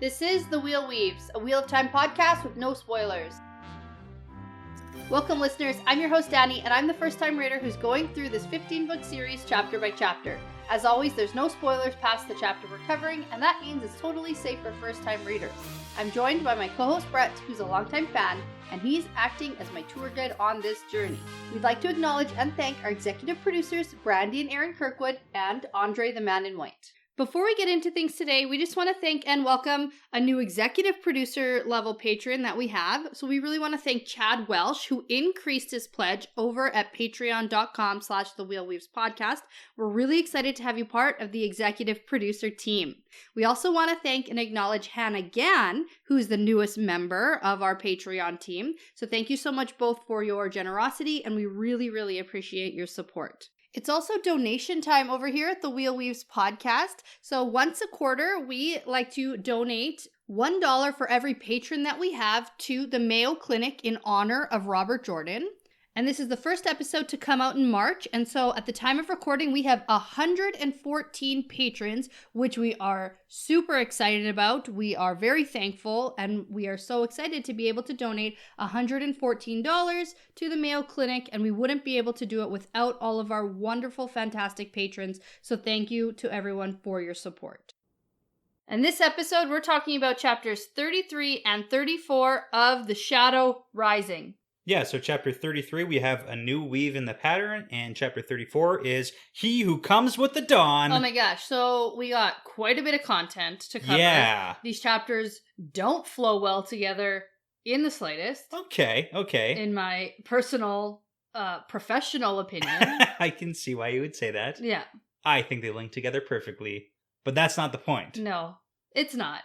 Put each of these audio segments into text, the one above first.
This is The Wheel Weaves, a Wheel of Time podcast with no spoilers. Welcome, listeners. I'm your host, Dani, and I'm the first-time reader who's going through this 15-book series chapter by chapter. As always, there's no spoilers past the chapter we're covering, and that means it's totally safe for first-time readers. I'm joined by my co-host, Brett, who's a longtime fan, and he's acting as my tour guide on this journey. We'd like to acknowledge and thank our executive producers, Brandy and Kirkwood, and Andre the Man in White. Before we get into things today, we just want to thank and welcome a new executive producer level patron that we have. So we really want to thank Chad Welsh, who increased his pledge over at patreon.com/thewheelweavespodcast. We're really excited to have you part of the executive producer team. We also want to thank and acknowledge Hannah Gann, who's the newest member of our Patreon team. So thank you so much both for your generosity, and we really, really appreciate your support. It's also donation time over here at the Wheel Weaves podcast. So once a quarter, we like to donate $1 for every patron that we have to the Mayo Clinic in honor of Robert Jordan. And this is the first episode to come out in March. And so at the time of recording, we have 114 patrons, which we are super excited about. We are very thankful, and we are so excited to be able to donate $114 to the Mayo Clinic. And we wouldn't be able to do it without all of our wonderful, fantastic patrons. So thank you to everyone for your support. In this episode, we're talking about chapters 33 and 34 of The Shadow Rising. Yeah, so chapter 33, we have a new weave in the pattern, and chapter 34 is He Who Comes with the Dawn. Oh my gosh, so we got quite a bit of content to cover. Yeah. These chapters don't flow well together in the slightest. Okay. In my personal, professional opinion. I can see why you would say that. Yeah. I think they link together perfectly, but that's not the point. No, it's not.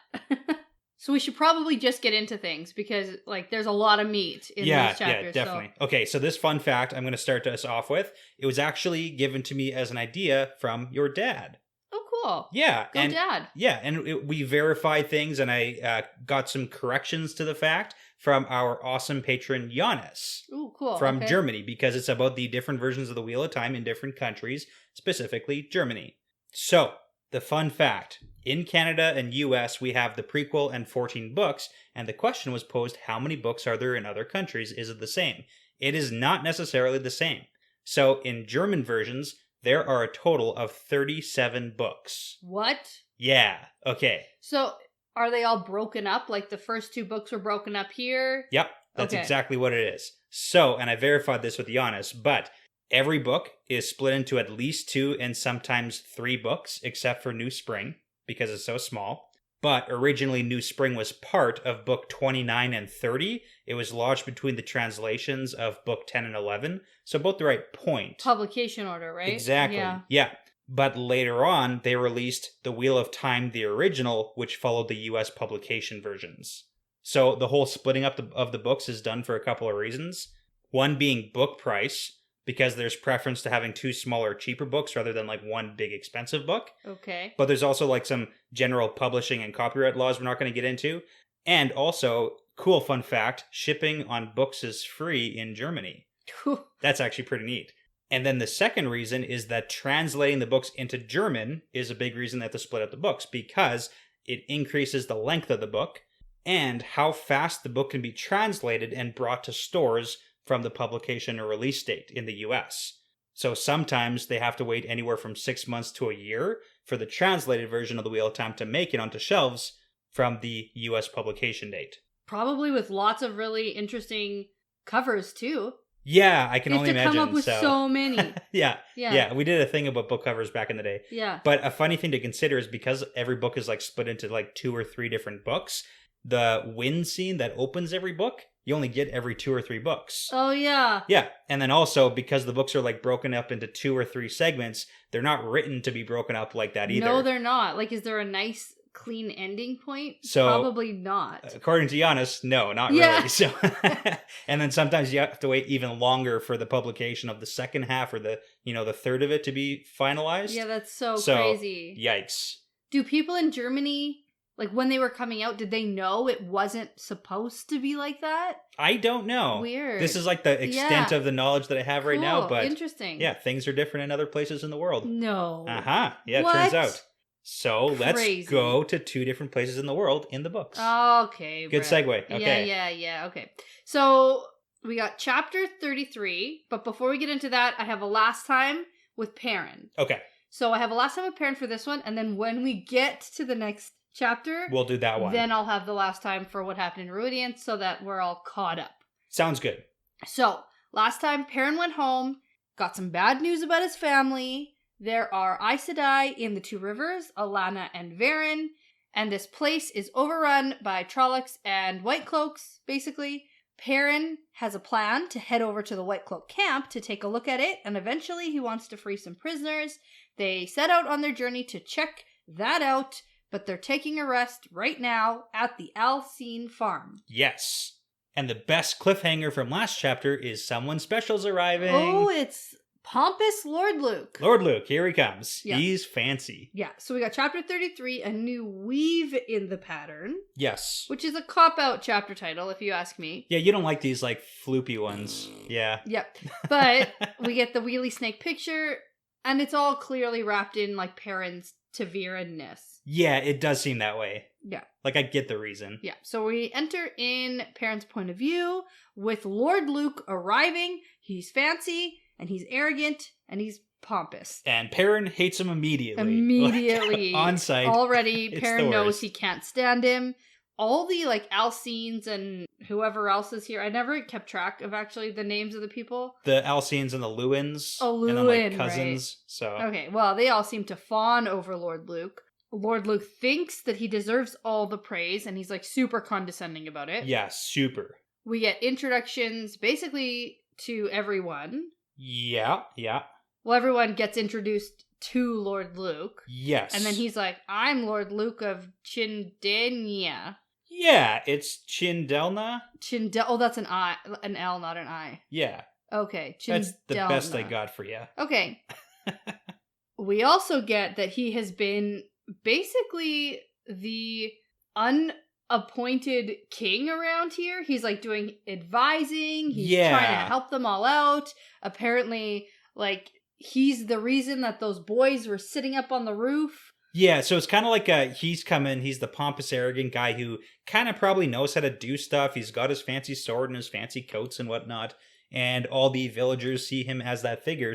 So we should probably just get into things because, there's a lot of meat in these chapters. Yeah, definitely. So. Okay, so this fun fact I'm going to start us off with, it was actually given to me as an idea from your dad. Oh, cool. Yeah. Go Dad. Yeah, and we verified things, and I got some corrections to the fact from our awesome patron, Giannis. Ooh, cool. From Germany, because it's about the different versions of the Wheel of Time in different countries, specifically Germany. So, the fun fact, in Canada and US, we have the prequel and 14 books, and the question was posed, how many books are there in other countries? Is it the same? It is not necessarily the same. So, in German versions, there are a total of 37 books. What? Yeah, okay. So, are they all broken up? Like the first two books were broken up here? Yep, that's exactly what it is. So, and I verified this with Giannis, but every book is split into at least 2 and sometimes 3 books, except for New Spring, because it's so small. But originally, New Spring was part of book 29 and 30. It was lodged between the translations of book 10 and 11, so both the right point. Publication order, right? Exactly, yeah. But later on, they released The Wheel of Time, the original, which followed the US publication versions. So the whole splitting up of the books is done for a couple of reasons. One being book price, because there's preference to having 2 smaller, cheaper books rather than one big, expensive book. Okay. But there's also some general publishing and copyright laws we're not going to get into. And also, cool fun fact, shipping on books is free in Germany. That's actually pretty neat. And then the second reason is that translating the books into German is a big reason they have to split up the books, because it increases the length of the book and how fast the book can be translated and brought to stores from the publication or release date in the US. So sometimes they have to wait anywhere from 6 months to a year for the translated version of the Wheel of Time to make it onto shelves from the US publication date. Probably with lots of really interesting covers too. Yeah, I can only imagine. To come up with so many. Yeah, we did a thing about book covers back in the day. Yeah. But a funny thing to consider is because every book is split into 2 or 3 different books, the wind scene that opens every book, you only get every 2 or 3 books. Oh, yeah. Yeah, and then also, because the books are broken up into 2 or 3 segments, they're not written to be broken up like that either. No, they're not. Is there a nice, clean ending point? So, probably not. According to Giannis, no, not really. So, and then sometimes you have to wait even longer for the publication of the second half or the third of it to be finalized. Yeah, that's so crazy. Yikes. Do people in Germany... when they were coming out, did they know it wasn't supposed to be like that? I don't know. Weird. This is the extent of the knowledge that I have right now. But interesting. Yeah, things are different in other places in the world. No. Yeah, what? Turns out. So let's Crazy. go to 2 different places in the world in the books. Okay. Good Brett. segue. Okay. Yeah. Okay. So we got chapter 33, but before we get into that, I have a last time with Perrin. Okay. So I have a last time with Perrin for this one, and then when we get to the next chapter, We'll do that one. then I'll have the last time for what happened in Ruidian so that we're all caught up. Sounds good. So, last time Perrin went home, got some bad news about his family. There are Aes Sedai in the 2 rivers, Alana and Varen, and this place is overrun by Trollocs and White Cloaks, basically. Perrin has a plan to head over to the White Cloak camp to take a look at it, and eventually he wants to free some prisoners. They set out on their journey to check that out, but they're taking a rest right now at the Alcine farm. Yes. And the best cliffhanger from last chapter is someone special's arriving. Oh, it's pompous Lord Luke. Lord Luke, here he comes. Yeah. He's fancy. Yeah, so we got chapter 33, a new weave in the pattern, Yes. which is a cop-out chapter title, if you ask me. Yeah, you don't like these, like, floopy ones. Yeah. Yep. But we get the wheelie snake picture, and it's all clearly wrapped in, like, Perrin's Taviran-ness. Yeah, it does seem that way. Yeah. Like, I get the reason. Yeah, so we enter in Perrin's point of view with Lord Luke arriving. He's fancy, and he's arrogant, and he's pompous. And Perrin hates him immediately. Immediately. Like, on sight. Already, It's Perrin the knows worst. he can't stand him. All the, like, Alcines and whoever else is here. I never kept track of, actually, the names of the people. The Alcines and the Lewins. Oh, And then, like, Lewin, cousins. So. Okay, well, they all seem to fawn over Lord Luke. Lord Luke thinks that he deserves all the praise, and he's, like, super condescending about it. Yeah, super. We get introductions, basically, to everyone. Yeah. Well, everyone gets introduced to Lord Luke. Yes. And then he's like, I'm Lord Luke of Chindenia. Yeah, it's Chindelna. Oh, that's an L, not an I. Yeah. Okay, That's the Chindelna. best I got for you. Okay. We also get that he has been basically the unappointed king around here. He's like doing advising. He's trying to help them all out. Apparently, like, he's the reason that those boys were sitting up on the roof. Yeah, so it's kind of like he's the pompous, arrogant guy who kind of probably knows how to do stuff. He's got his fancy sword and his fancy coats and whatnot. And all the villagers see him as that figure,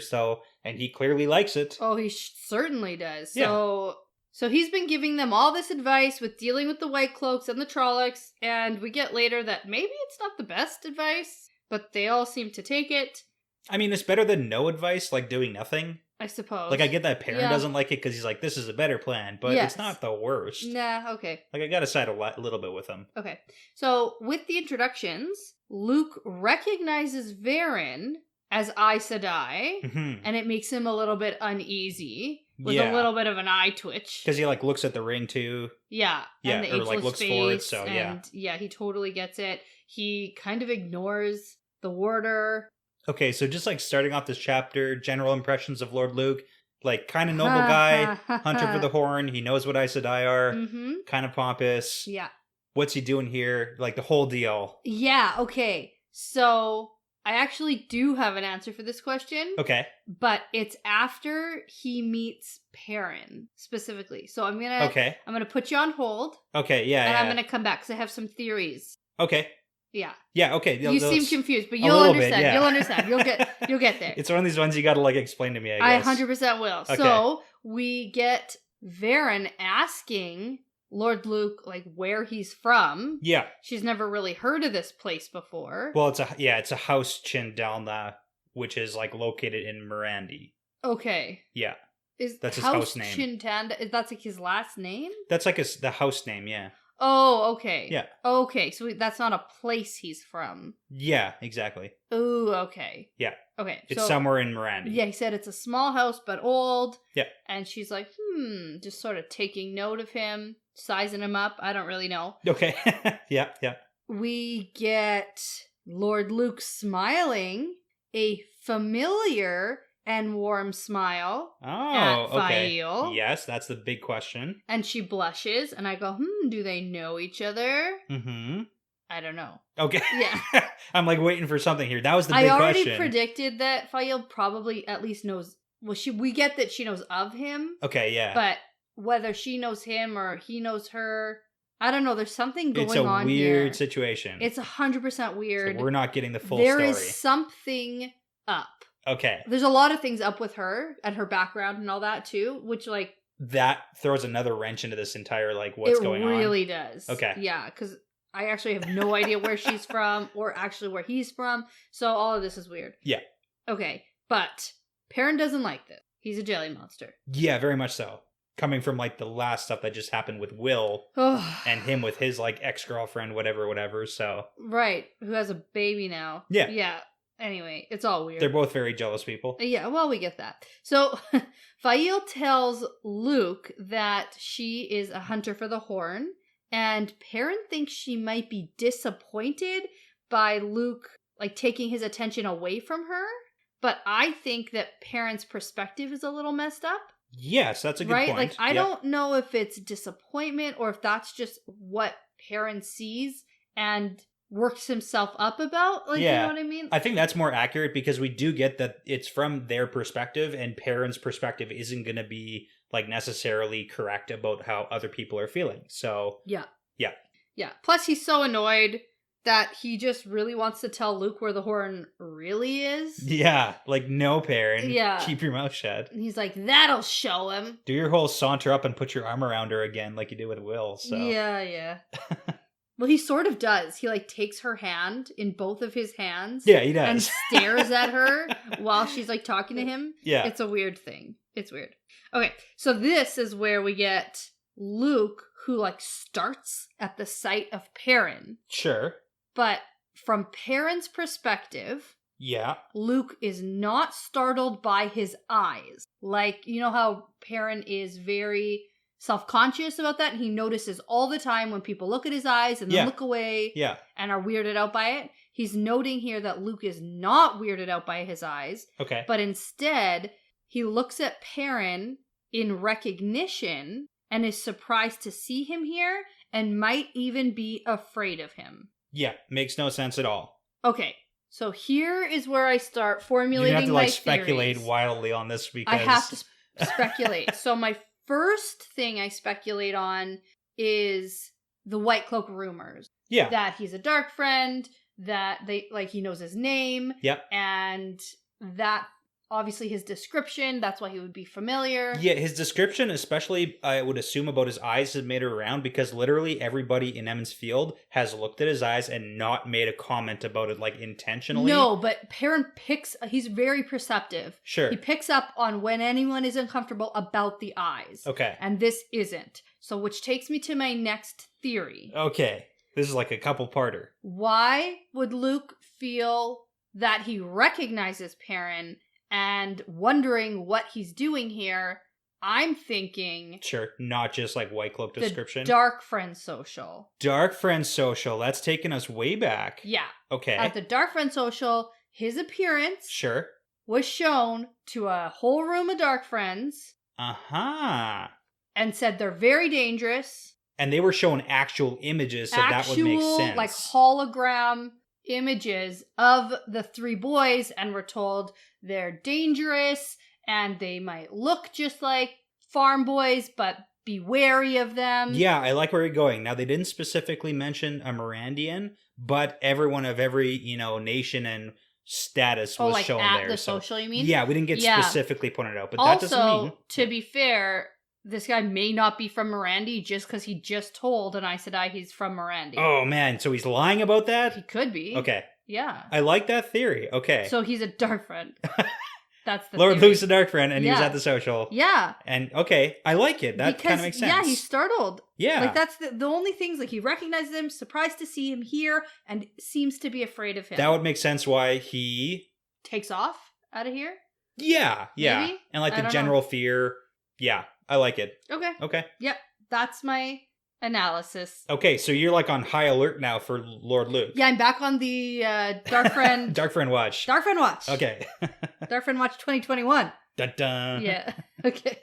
and he clearly likes it. Oh, he certainly does. Yeah. So he's been giving them all this advice with dealing with the White Cloaks and the Trollocs, and we get later that maybe it's not the best advice, but they all seem to take it. I mean, it's better than no advice, like doing nothing. I suppose. Like, I get that Perrin doesn't like it because he's like, this is a better plan, but Yes. it's not the worst. Nah, okay. Like, I gotta side a little bit with him. Okay. So, with the introductions, Luke recognizes Varen as Aes Sedai, Mm-hmm. and it makes him a little bit uneasy, with Yeah. a little bit of an eye twitch. Because he, like, looks at the ring, too. Yeah. Yeah, and the or, like, ageless looks face, forward, so, yeah. And, yeah, he totally gets it. He kind of ignores the warder. Okay, so just, like, starting off this chapter, general impressions of Lord Luke. Like, kind of noble guy, hunter for the horn, he knows what Aes Sedai are, Mm-hmm. kind of pompous. Yeah. What's he doing here? Like, the whole deal. Yeah, okay. So, I actually do have an answer for this question. Okay. But it's after he meets Perrin, specifically. So I'm gonna put you on hold. Okay, yeah, And yeah. I'm gonna come back, because I have some theories. Okay. Yeah. Yeah, okay. You seem confused, but a you'll little understand. bit, yeah. You'll understand. You'll get there. It's one of these ones you gotta, like, explain to me, I guess. 100% will. Okay. So we get Varen asking Lord Luke, like, where he's from. Yeah. She's never really heard of this place before. Well, it's a house Chindelna, which is, like, located in Mirandi. Okay. Yeah. That's his house name. Chintanda, that's like his last name? That's like the house name, yeah. Oh, okay. Yeah. Okay, so that's not a place he's from. Yeah, exactly. Ooh, okay. Yeah. Okay. It's somewhere in Mirandi. Yeah, he said it's a small house, but old. Yeah. And she's like, just sort of taking note of him, sizing him up. I don't really know. Okay. Yeah. We get Lord Luke smiling, a familiar and warm smile at Oh, okay. Fael. Yes, that's the big question. And she blushes, and I go, do they know each other? Mm-hmm. I don't know. Okay. Yeah. I'm, like, waiting for something here. That was the big I already question. predicted that Fael probably at least knows. Well, we get that she knows of him. Okay, yeah. But whether she knows him or he knows her. I don't know. There's something going on here. It's a weird here. situation. It's 100% weird. So we're not getting the full story. There is something up. Okay. There's a lot of things up with her and her background and all that too, which like... That throws another wrench into this entire like what's going on. It really does. Okay. Yeah, because I actually have no idea where she's from or actually where he's from. So all of this is weird. Yeah. Okay, but Perrin doesn't like this. He's a jelly monster. Yeah, very much so. Coming from like the last stuff that just happened with Will and him with his like ex-girlfriend, whatever. So right, who has a baby now. Yeah. Anyway, it's all weird. They're both very jealous people. Yeah, well, we get that. So Fail tells Luke that she is a hunter for the horn, and Perrin thinks she might be disappointed by Luke like taking his attention away from her. But I think that Perrin's perspective is a little messed up. Yes, that's a good point. Like, I don't know if it's disappointment or if that's just what Perrin sees and works himself up about. Like, you know what I mean? I think that's more accurate because we do get that it's from their perspective and Perrin's perspective isn't going to be like necessarily correct about how other people are feeling. So, yeah. Plus, he's so annoyed that he just really wants to tell Luke where the horn really is. Yeah, like, no, Perrin. Yeah. Keep your mouth shut. And he's like, that'll show him. Do your whole saunter up and put your arm around her again like you did with Will, so. Yeah. Well, he sort of does. He, like, takes her hand in both of his hands. Yeah, he does. And stares at her while she's, like, talking to him. Yeah. It's a weird thing. It's weird. Okay, so this is where we get Luke, who, like, starts at the sight of Perrin. Sure. But from Perrin's perspective, yeah, Luke is not startled by his eyes. Like, you know how Perrin is very self-conscious about that? And he notices all the time when people look at his eyes and then look away and are weirded out by it. He's noting here that Luke is not weirded out by his eyes. Okay. But instead, he looks at Perrin in recognition and is surprised to see him here and might even be afraid of him. Yeah, makes no sense at all. Okay, so here is where I start formulating my theories. You have to speculate wildly on this because... I have to speculate. So my first thing I speculate on is the White Cloak rumors. Yeah. That he's a dark friend, that he knows his name. Yep. And that... obviously his description, that's why he would be familiar. Yeah, his description, especially, I would assume about his eyes, has made it around because literally everybody in Emond's Field has looked at his eyes and not made a comment about it, like, intentionally. No, but Perrin he's very perceptive. Sure. He picks up on when anyone is uncomfortable about the eyes. Okay. And this isn't. So, which takes me to my next theory. Okay. This is like a couple-parter. Why would Luke feel that he recognizes Perrin and wondering what he's doing here? I'm thinking... Sure, not just like White Cloak description. Dark Friend Social. Dark Friend Social, that's taking us way back. Yeah. Okay. At the Dark Friend Social, his appearance... Sure. ...was shown to a whole room of Dark Friends. Uh-huh. And said they're very dangerous. And they were shown actual images, so that would make sense. Like hologram images of the three boys, and we're told they're dangerous and they might look just like farm boys, but be wary of them. Yeah, I like where you're going. Now, they didn't specifically mention a Mirandian, but everyone of every, nation and status was shown there. At the social, you mean? Yeah, we didn't get specifically pointed out, but also, that doesn't mean... to be fair, this guy may not be from Mirandy just because he just told an Aes Sedai he's from Mirandy. Oh, man. So he's lying about that? He could be. Okay. Yeah. I like that theory. Okay. So he's a dark friend. That's the Lord theory. Luke's a dark friend, and he was at the social. Yeah. And, okay, I like it. That kind of makes sense. Yeah, he's startled. Yeah. Like, that's the only things, like, he recognizes him, surprised to see him here, and seems to be afraid of him. That would make sense why he... takes off out of here? Yeah. Maybe? And, like, the general fear... Yeah, I like it. Okay. Yep, that's my analysis. Okay, so you're like on high alert now for Lord Luke. Yeah, I'm back on the Dark Friend... Dark Friend Watch. Dark Friend Watch. Okay. Dark Friend Watch 2021. Dun dun. Yeah, okay.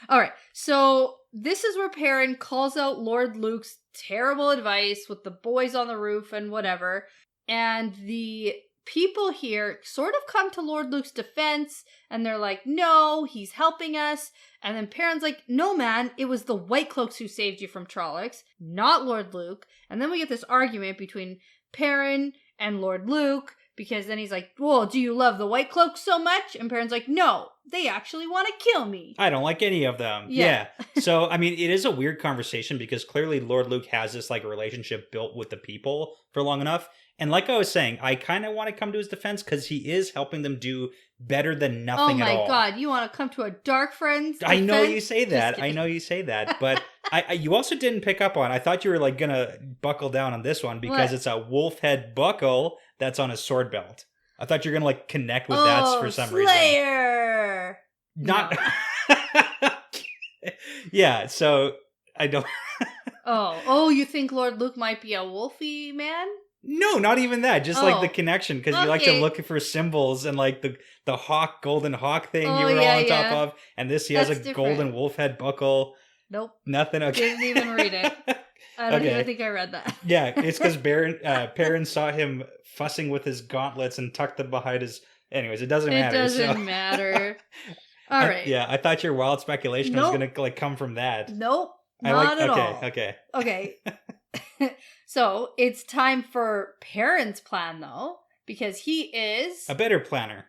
All right, so this is where Perrin calls out Lord Luke's terrible advice with the boys on the roof and whatever, and the people here sort of come to Lord Luke's defense, and they're like, no, he's helping us. And then Perrin's like, no, man, it was the White Cloaks who saved you from Trollocs, not Lord Luke. And then we get this argument between Perrin and Lord Luke, because then he's like, well, do you love the White Cloaks so much? And Perrin's like, no, they actually want to kill me. I don't like any of them. Yeah. So, I mean, it is a weird conversation because clearly Lord Luke has this like relationship built with the people for long enough. And like I was saying, I kind of want to come to his defense because he is helping them do better than nothing at all. Oh my God, you want to come to a dark friend's defense? I know you say that. I know you say that. But you also didn't pick up on, I thought you were like going to buckle down on this one because it's a wolf head buckle that's on his sword belt. I thought you were going to like connect with that for some Slayer! reason. Not. No. Yeah, so I don't. Oh, you think Lord Luke might be a wolfy man? No, not even that. Just like the connection, because you like to look for symbols and like the hawk, golden hawk thing you were all on top of, and this he has a golden wolf head buckle. Nope. Nothing. Okay. Didn't even read it. I don't even think I read that. Yeah, it's because Perrin saw him fussing with his gauntlets and tucked them behind his. Anyways, it doesn't matter. It doesn't matter. All right. Yeah, I thought your wild speculation was gonna like come from that. Nope. Not at all. Okay. So it's time for Perrin's plan, though, because he is a better planner.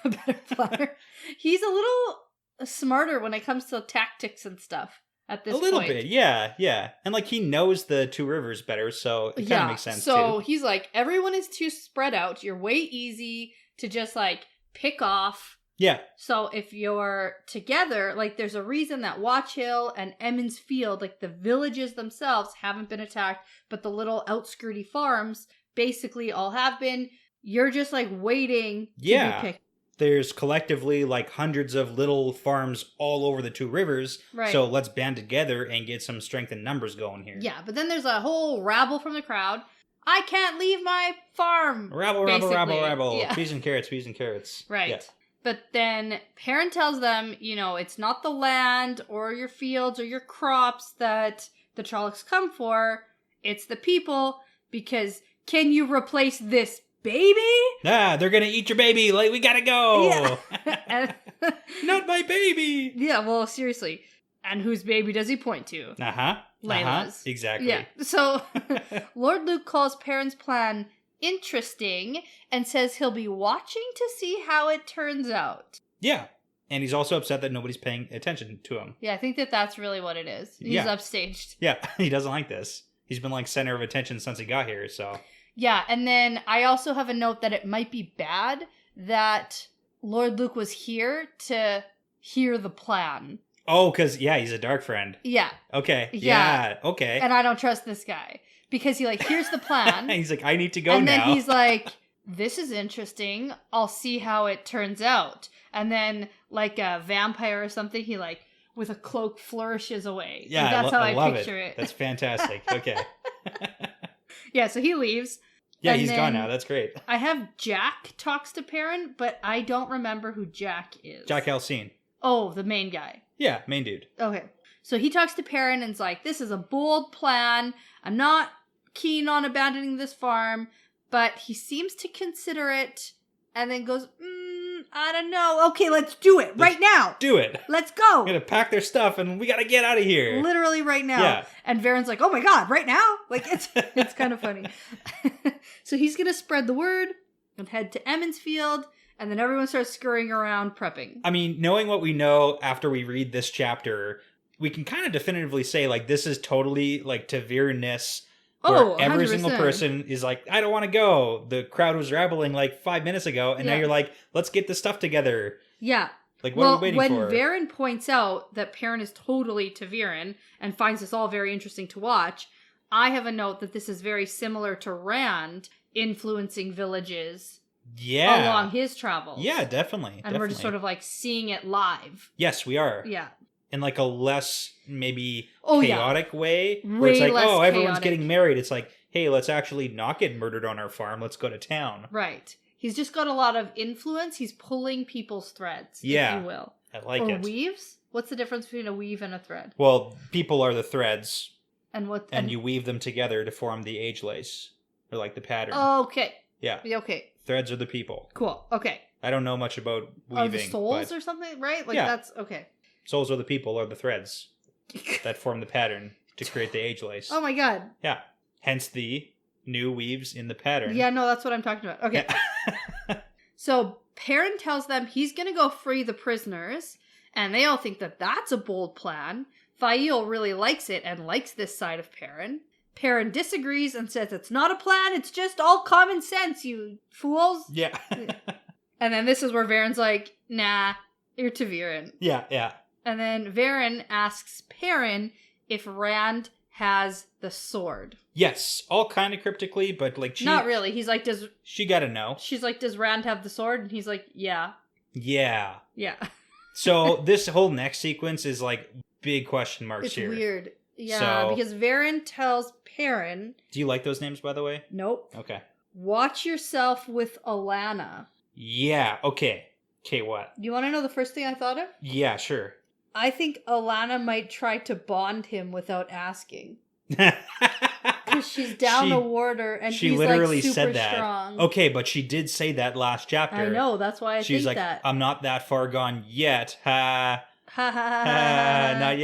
A better planner. He's a little smarter when it comes to tactics and stuff at this point. A little bit, yeah. And like he knows the two rivers better, so it kind of makes sense so he's like, everyone is too spread out. You're way easy to just like pick off. Yeah. So if you're together, like there's a reason that Watch Hill and Emmons Field, like the villages themselves haven't been attacked, but the little outskirty farms basically all have been. You're just like waiting to be picked. There's collectively like hundreds of little farms all over the two rivers. Right. So let's band together and get some strength in numbers going here. Yeah, but then there's a whole rabble from the crowd. I can't leave my farm. Rabble. Yeah. Peas and carrots. Right. Yeah. But then Perrin tells them, it's not the land or your fields or your crops that the Trollocs come for. It's the people, because can you replace this baby? They're going to eat your baby. Like, we got to go. Yeah. Not my baby. Yeah, well, seriously. And whose baby does he point to? Layla's. Exactly. Yeah. So Lord Luke calls Perrin's plan interesting and says he'll be watching to see how it turns out. Yeah. And he's also upset that nobody's paying attention to him. Yeah, I think that's really what it is. He's upstaged. Yeah, he doesn't like this. He's been like center of attention since he got here, so. Yeah, and then I also have a note that it might be bad that Lord Luke was here to hear the plan. Oh, because, he's a dark friend. Yeah. Okay. Yeah. Okay. And I don't trust this guy. Because he here's the plan. He's like, I need to go now. And then he's like, this is interesting. I'll see how it turns out. And then like a vampire or something, he with a cloak flourishes away. Yeah, that's how I picture it. That's fantastic. Okay. Yeah, so he leaves. Yeah, he's gone now. That's great. I have Jack talks to Perrin, but I don't remember who Jack is. Jack Halcyon. Oh, the main guy. Yeah, main dude. Okay. So he talks to Perrin and's like, this is a bold plan. I'm not keen on abandoning this farm, but he seems to consider it and then goes, I don't know. Okay, let's do it right now. Do it. Let's go. We're going to pack their stuff and we got to get out of here. Literally right now. Yeah. And Varen's like, oh my God, right now? It's kind of funny. So he's going to spread the word and head to Emmons Field, and then everyone starts scurrying around prepping. I mean, knowing what we know after we read this chapter, we can kind of definitively say this is totally Ta'Veren-ness. Where every 100%. single person is like, I don't want to go. The crowd was rabbling 5 minutes ago, and now you're like, let's get this stuff together. Yeah. What are we waiting for? When Varen points out that Perrin is totally Ta'Veren and finds this all very interesting to watch, I have a note that this is very similar to Rand influencing villages along his travels. Yeah, definitely. And we're just sort of seeing it live. Yes, we are. Yeah. In a less maybe chaotic way. Where it's less everyone's chaotic. getting married. It's hey, let's actually not get murdered on our farm. Let's go to town. Right. He's just got a lot of influence. He's pulling people's threads, if you will. I like it. Or weaves? What's the difference between a weave and a thread? Well, people are the threads. And you weave them together to form the age lace. Or the pattern. Okay. Yeah. Okay. Threads are the people. Cool. Okay. I don't know much about weaving. Are the souls or something, right? Like, yeah. that's... Okay. Souls are the people, or the threads that form the pattern to create the age lace. Oh my god. Yeah. Hence the new weaves in the pattern. Yeah, no, that's what I'm talking about. Okay. So, Perrin tells them he's going to go free the prisoners, and they all think that that's a bold plan. Fael really likes it and likes this side of Perrin. Perrin disagrees and says it's not a plan, it's just all common sense, you fools. Yeah. And then this is where Varen's like, nah, you're to Viren. Yeah. And then Varen asks Perrin if Rand has the sword. Yes, all kind of cryptically, but like she... Not really. He's like, does... She gotta know. She's like, does Rand have the sword? And he's like, yeah. Yeah. Yeah. So this whole next sequence is like big question marks It's here. weird. Yeah, because Varen tells Perrin... Do you like those names, by the way? Nope. Okay. Watch yourself with Alana. Yeah, okay. Okay, what? You want to know the first thing I thought of? Yeah, sure. I think Alana might try to bond him without asking. Because she's down a warder and she he's literally like super said that. strong. Okay, but she did say that last chapter. I know, that's why She's think like, that. I'm not that far gone yet. Ha. Ha ha ha. Not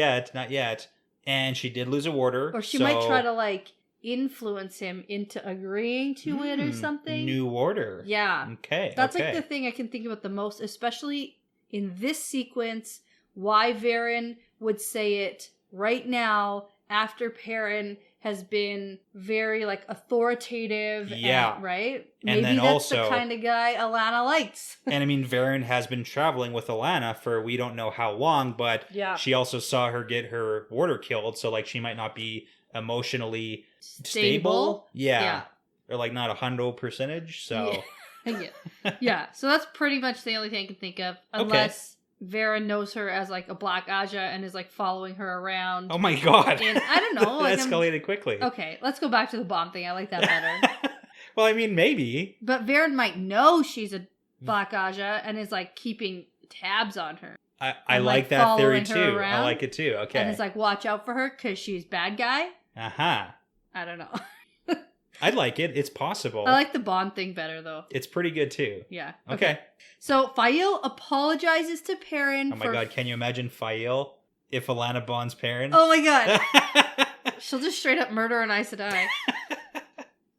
yet. And she did lose a warder. Or she might try to like influence him into agreeing to it or something. New warder. Yeah. Okay. That's like the thing I can think about the most, especially in this sequence, why Varen would say it right now after Perrin has been very like authoritative. Yeah. Right? And Maybe then that's also, the kind of guy Alana likes. And I mean, Varen has been traveling with Alana for we don't know how long, but she also saw her get her warder killed, so like she might not be emotionally stable. Yeah. Or like not 100%, so... Yeah. So that's pretty much the only thing I can think of, unless Varen knows her as like a Black Aja and is like following her around. Oh my god. And I don't know. Like, escalated quickly. Okay, let's go back to the bomb thing. I like that better. Well, I mean, maybe. But Varen might know she's a Black Aja and is like keeping tabs on her. I like that theory too. I like it too. Okay. And it's like, watch out for her because she's bad guy. Uh-huh. I don't know. I like it. It's possible. I like the Bond thing better, though. It's pretty good, too. Yeah. Okay. So, Fael apologizes to Perrin Oh my god, can you imagine Fael if Alana bonds Perrin? Oh my god. She'll just straight up murder an Aes Sedai.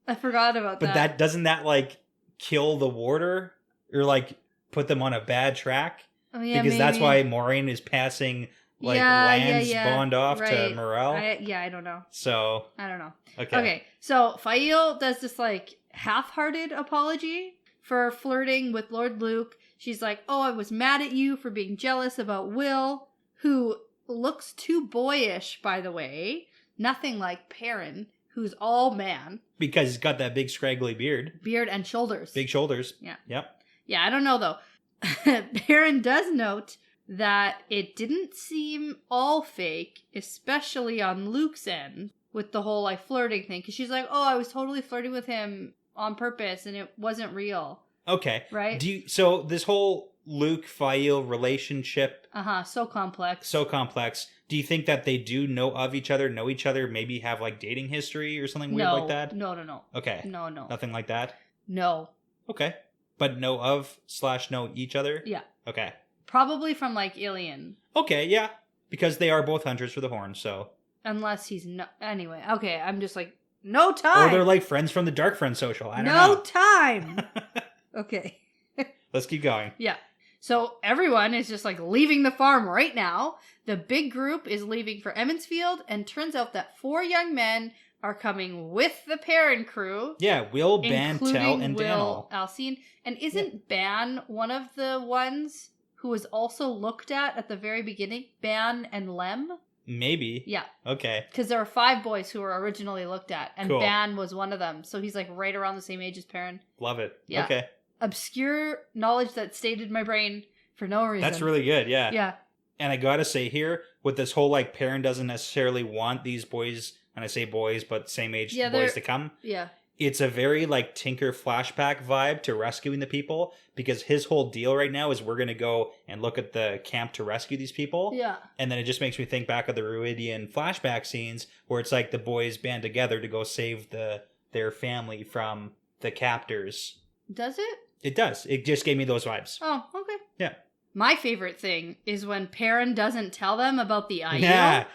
I forgot about that. But doesn't that, like, kill the warder? Or, like, put them on a bad track? Oh, yeah, because that's why Moiraine is passing... Like, lands bond off to Morel? I don't know. So... I don't know. Okay, so Fael does this, like, half-hearted apology for flirting with Lord Luke. She's like, oh, I was mad at you for being jealous about Will, who looks too boyish, by the way. Nothing like Perrin, who's all man. Because he's got that big scraggly beard. Beard and shoulders. Big shoulders. Yeah. Yep. Yeah, I don't know, though. Perrin does note that it didn't seem all fake, especially on Luke's end, with the whole, like, flirting thing. Because she's like, oh, I was totally flirting with him on purpose, and it wasn't real. Okay. Right? So this whole Luke-Fael relationship... So complex. Do you think that they do know each other, maybe have, like, dating history or something weird like that? No. Okay. No. Nothing like that? No. Okay. But know of / know each other? Yeah. Okay. Probably from, like, Ilion. Okay, yeah. Because they are both hunters for the horn, so... Unless he's no... Anyway, okay, I'm just like, no time! Or they're like friends from the Dark Friend social, I don't know. No time! Okay. Let's keep going. Yeah. So everyone is just, like, leaving the farm right now. The big group is leaving for Emmonsfield, and turns out that 4 young men are coming with the Perrin crew. Yeah, Will, Ban, Tell, and Will, Alcine. And isn't Ban one of the ones... who was also looked at the very beginning, Ban and Lem? Maybe. Yeah. Okay. Because there were 5 boys who were originally looked at, and cool. Ban was one of them. So he's like right around the same age as Perrin. Love it. Yeah. Okay. Obscure knowledge that stayed in my brain for no reason. That's really good, yeah. Yeah. And I gotta say here, with this whole like Perrin doesn't necessarily want these boys, and I say boys, but same age boys to come. Yeah. It's a very like Tinker flashback vibe to rescuing the people, because his whole deal right now is we're going to go and look at the camp to rescue these people. Yeah. And then it just makes me think back of the Ruidian flashback scenes where it's like the boys band together to go save their family from the captors. Does it? It does. It just gave me those vibes. Oh, okay. Yeah. My favorite thing is when Perrin doesn't tell them about the Aiel. Yeah.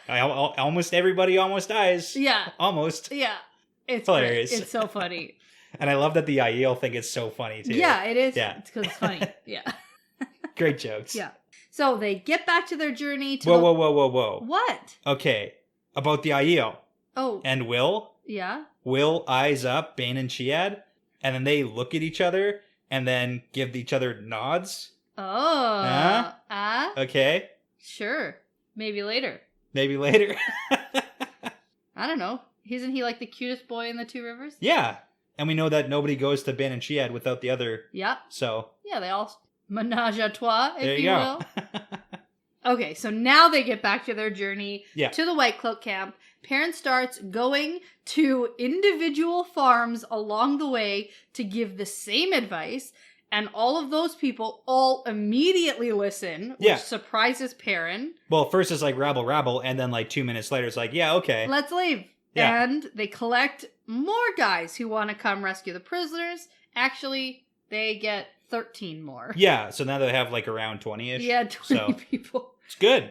Almost everybody almost dies. Yeah. Almost. Yeah. It's hilarious. Great. It's so funny. And I love that the Aiel thing is so funny, too. Yeah, it is. Yeah. It's because it's funny. Yeah. Great jokes. Yeah. So they get back to their journey to Whoa. What? Okay. About the Aiel. Oh. And Will. Yeah. Will eyes up Bane and Chiad, and then they look at each other and then give each other nods. Oh. Okay. Sure. Maybe later. I don't know. Isn't he like the cutest boy in the Two Rivers? Yeah. And we know that nobody goes to Bane and Chiad without the other. Yeah. So. Yeah, they all menage a trois, if there you will. Okay, so now they get back to their journey to the White Cloak camp. Perrin starts going to individual farms along the way to give the same advice, and all of those people all immediately listen, which surprises Perrin. Well, first it's like rabble, and then like 2 minutes later it's like, yeah, okay. Let's leave. Yeah. And they collect more guys who want to come rescue the prisoners. Actually, they get 13 more. Yeah, so now they have like around 20-ish. Yeah, 20 people. It's good.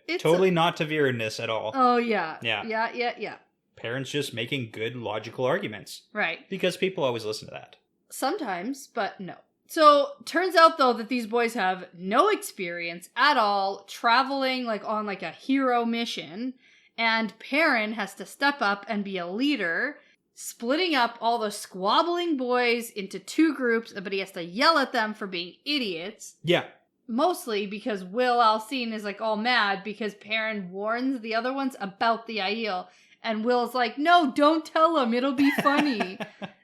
It's totally not Taviran-ness at all. Oh, yeah. Yeah. Perrin's just making good logical arguments. Right. Because people always listen to that. Sometimes, but no. So, turns out though that these boys have no experience at all traveling like on like a hero mission, and Perrin has to step up and be a leader, splitting up all the squabbling boys into 2 groups, but he has to yell at them for being idiots. Yeah. Mostly because Will Alcine is like all mad because Perrin warns the other ones about the Aiel, and Will's like, no, don't tell him, it'll be funny.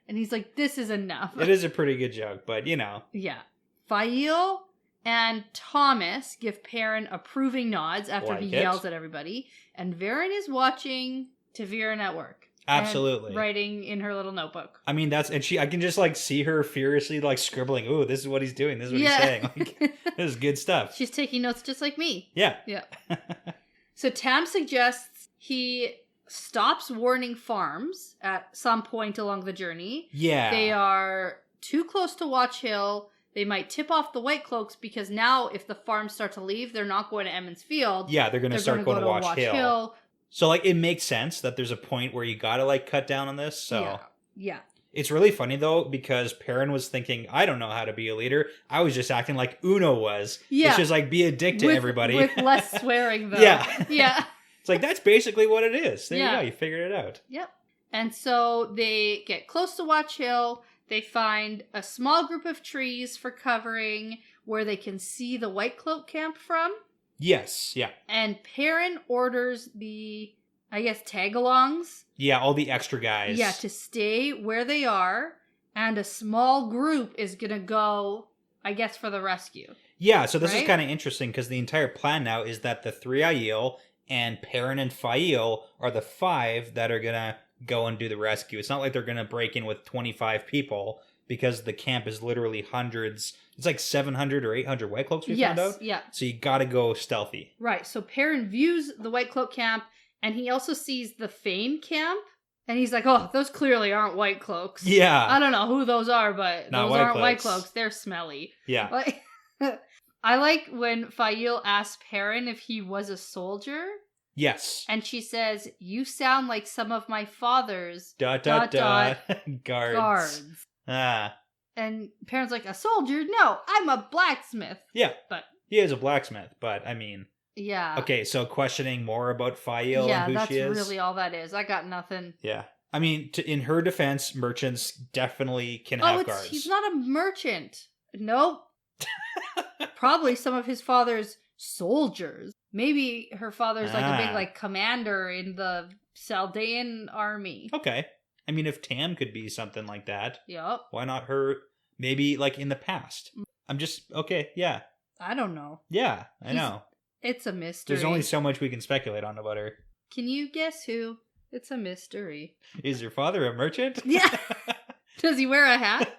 And he's like, this is enough. It is a pretty good joke, but you know. Yeah. Fael and Thomas give Perrin approving nods after he yells at everybody, and Varen is watching Taviran at work. Absolutely. Writing in her little notebook. I mean, I can just like see her furiously like scribbling, ooh, this is what he's doing, this is what he's saying. Like, this is good stuff. She's taking notes just like me. Yeah. So Tam suggests he stops warning farms at some point along the journey. Yeah. They are too close to Watch Hill. They might tip off the White Cloaks because now if the farms start to leave, they're not going to Emmons Field. Yeah, they're going to start going to Watch Hill. So, like, it makes sense that there's a point where you gotta, like, cut down on this, so... Yeah. It's really funny, though, because Perrin was thinking, I don't know how to be a leader. I was just acting like Uno was. Yeah. It's just, like, be a dick to everybody. With less swearing, though. Yeah. It's like, that's basically what it is. There you go, you figured it out. Yep. And so they get close to Watch Hill. They find a small group of trees for covering where they can see the White Cloak camp from. Yes, yeah. And Perrin orders the, I guess, tag-alongs. Yeah, all the extra guys. Yeah, to stay where they are. And a small group is going to go, I guess, for the rescue. Yeah, so this is kind of interesting because the entire plan now is that the 3 Aiel and Perrin and Fael are the 5 that are going to go and do the rescue. It's not like they're going to break in with 25 people because the camp is literally hundreds. It's like 700 or 800 White Cloaks we found out. Yeah. So you got to go stealthy. Right. So Perrin views the White Cloak camp, and he also sees the Fane camp, and he's like, oh, those clearly aren't White Cloaks. Yeah. I don't know who those are, but not those White aren't Cloaks. White Cloaks. They're smelly. Yeah. Like, I like when Fael asks Perrin if he was a soldier. Yes. And she says, you sound like some of my father's... ... guards. Ah. And Perrin's like, a soldier? No, I'm a blacksmith. Yeah. But he is a blacksmith, but I mean... Yeah. Okay, so questioning more about Fael and who she is? Yeah, that's really all that is. I got nothing. Yeah. I mean, in her defense, merchants definitely can have guards. He's not a merchant. Nope. Probably some of his father's soldiers. Maybe her father's like a big like commander in the Saldean army. Okay. I mean, if Tam could be something like that, yep. Why not her? Maybe like in the past. I'm just okay. Yeah. I don't know. Yeah, I know. It's a mystery. There's only so much we can speculate on about her. Can you guess who? It's a mystery. Is your father a merchant? Yeah. Does he wear a hat?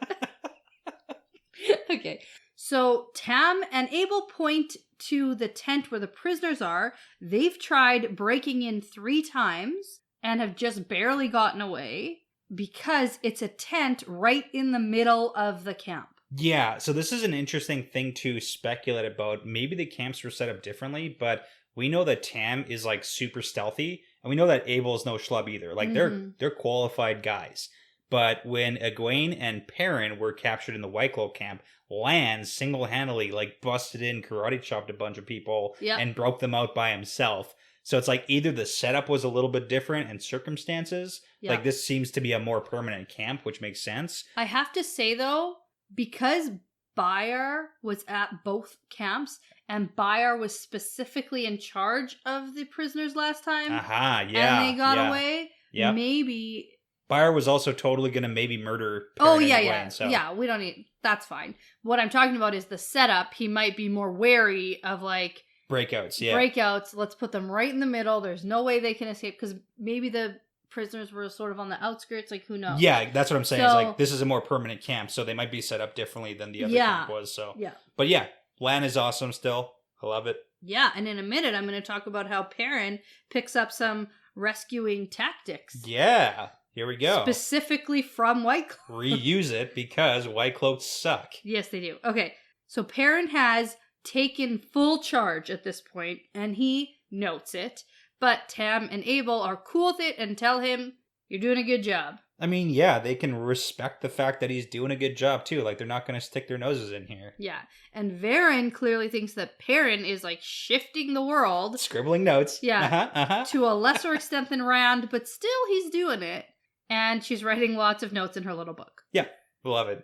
Okay. So Tam and Abel point to the tent where the prisoners are. They've tried breaking in 3 times and have just barely gotten away. because it's a tent right in the middle of the camp. Yeah, so this is an interesting thing to speculate about. Maybe the camps were set up differently, but we know that Tam is like super stealthy, and we know that Abel is no schlub either. Like they're qualified guys. But when Egwene and Perrin were captured in the White Cloak camp, Lan single-handedly like busted in, karate chopped a bunch of people, and broke them out by himself. So it's like either the setup was a little bit different and circumstances. Like this seems to be a more permanent camp, which makes sense. I have to say though, because Bayer was at both camps and Bayer was specifically in charge of the prisoners last time. And they got away. Maybe Bayer was also totally going to maybe murder Perrin Yeah, we don't need... That's fine. What I'm talking about is the setup. He might be more wary of like... Breakouts. Let's put them right in the middle. There's no way they can escape because maybe the prisoners were sort of on the outskirts. Like, who knows? Yeah, that's what I'm saying. Is like this is a more permanent camp, so they might be set up differently than the other camp was. So But yeah, Lan is awesome still. I love it. Yeah, and in a minute I'm going to talk about how Perrin picks up some rescuing tactics. Yeah. Here we go. Specifically from White Cloak. Reuse it because White Cloaks suck. Yes, they do. Okay, so Perrin has taken full charge at this point, and he notes it. But Tam and Abel are cool with it and tell him, you're doing a good job. I mean, yeah, they can respect the fact that he's doing a good job, too. Like, they're not going to stick their noses in here. Yeah, and Varen clearly thinks that Perrin is, like, shifting the world. Scribbling notes. Yeah, to a lesser extent than Rand, but still he's doing it. And she's writing lots of notes in her little book. Yeah, love it.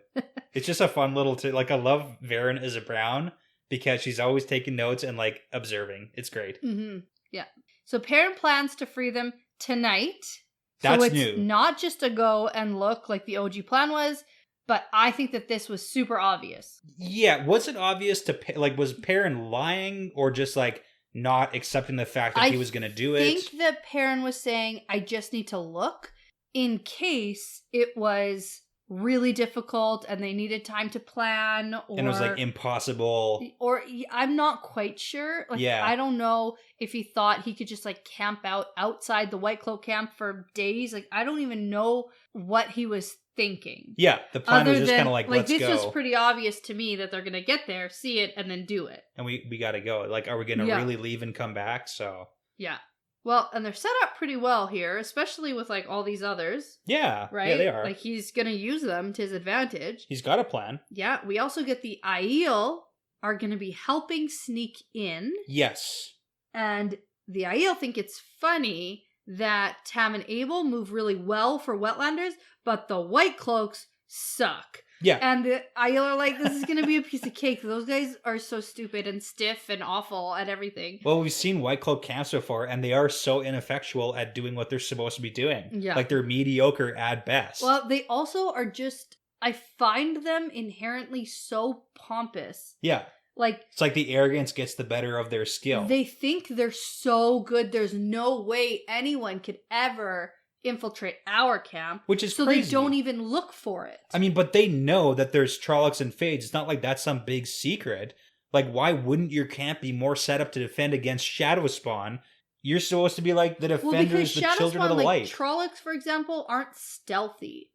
It's just a fun little... I love Varen as a Brown because she's always taking notes and, like, observing. It's great. Mm-hmm. Yeah. So Perrin plans to free them tonight. That's so it's new. Not just a go and look like the OG plan was, but I think that this was super obvious. Yeah, was it obvious to... Like, was Perrin lying or just, like, not accepting the fact that he was going to do it? I think that Perrin was saying, I just need to look. In case it was really difficult and they needed time to plan, or... And it was, like, impossible. Or, I'm not quite sure. Like, I don't know if he thought he could just, like, camp out outside the White Cloak camp for days. Like, I don't even know what he was thinking. Yeah, the plan was just kind of like, let's go. This was pretty obvious to me that they're going to get there, see it, and then do it. And we got to go. Like, are we going to really leave and come back? So... Yeah. Well, and they're set up pretty well here, especially with, like, all these others. Yeah. Right? Yeah, they are. Like, he's going to use them to his advantage. He's got a plan. Yeah. We also get the Aiel are going to be helping sneak in. Yes. And the Aiel think it's funny that Tam and Abel move really well for Wetlanders, but the White Cloaks suck. Yeah. And the Aiel are like, this is going to be a piece of cake. Those guys are so stupid and stiff and awful at everything. Well, we've seen White Cloak camps before, and they are so ineffectual at doing what they're supposed to be doing. Yeah. Like, they're mediocre at best. Well, they also are just, I find them inherently so pompous. Yeah. Like, it's like the arrogance gets the better of their skill. They think they're so good, there's no way anyone could ever infiltrate our camp, which is so crazy. They don't even look for it. I mean, but they know that there's Trollocs and Fades. It's not like that's some big secret. Like, why wouldn't your camp be more set up to defend against Shadow Spawn? You're supposed to be like the defenders, the children of the light. Trollocs, for example, aren't stealthy.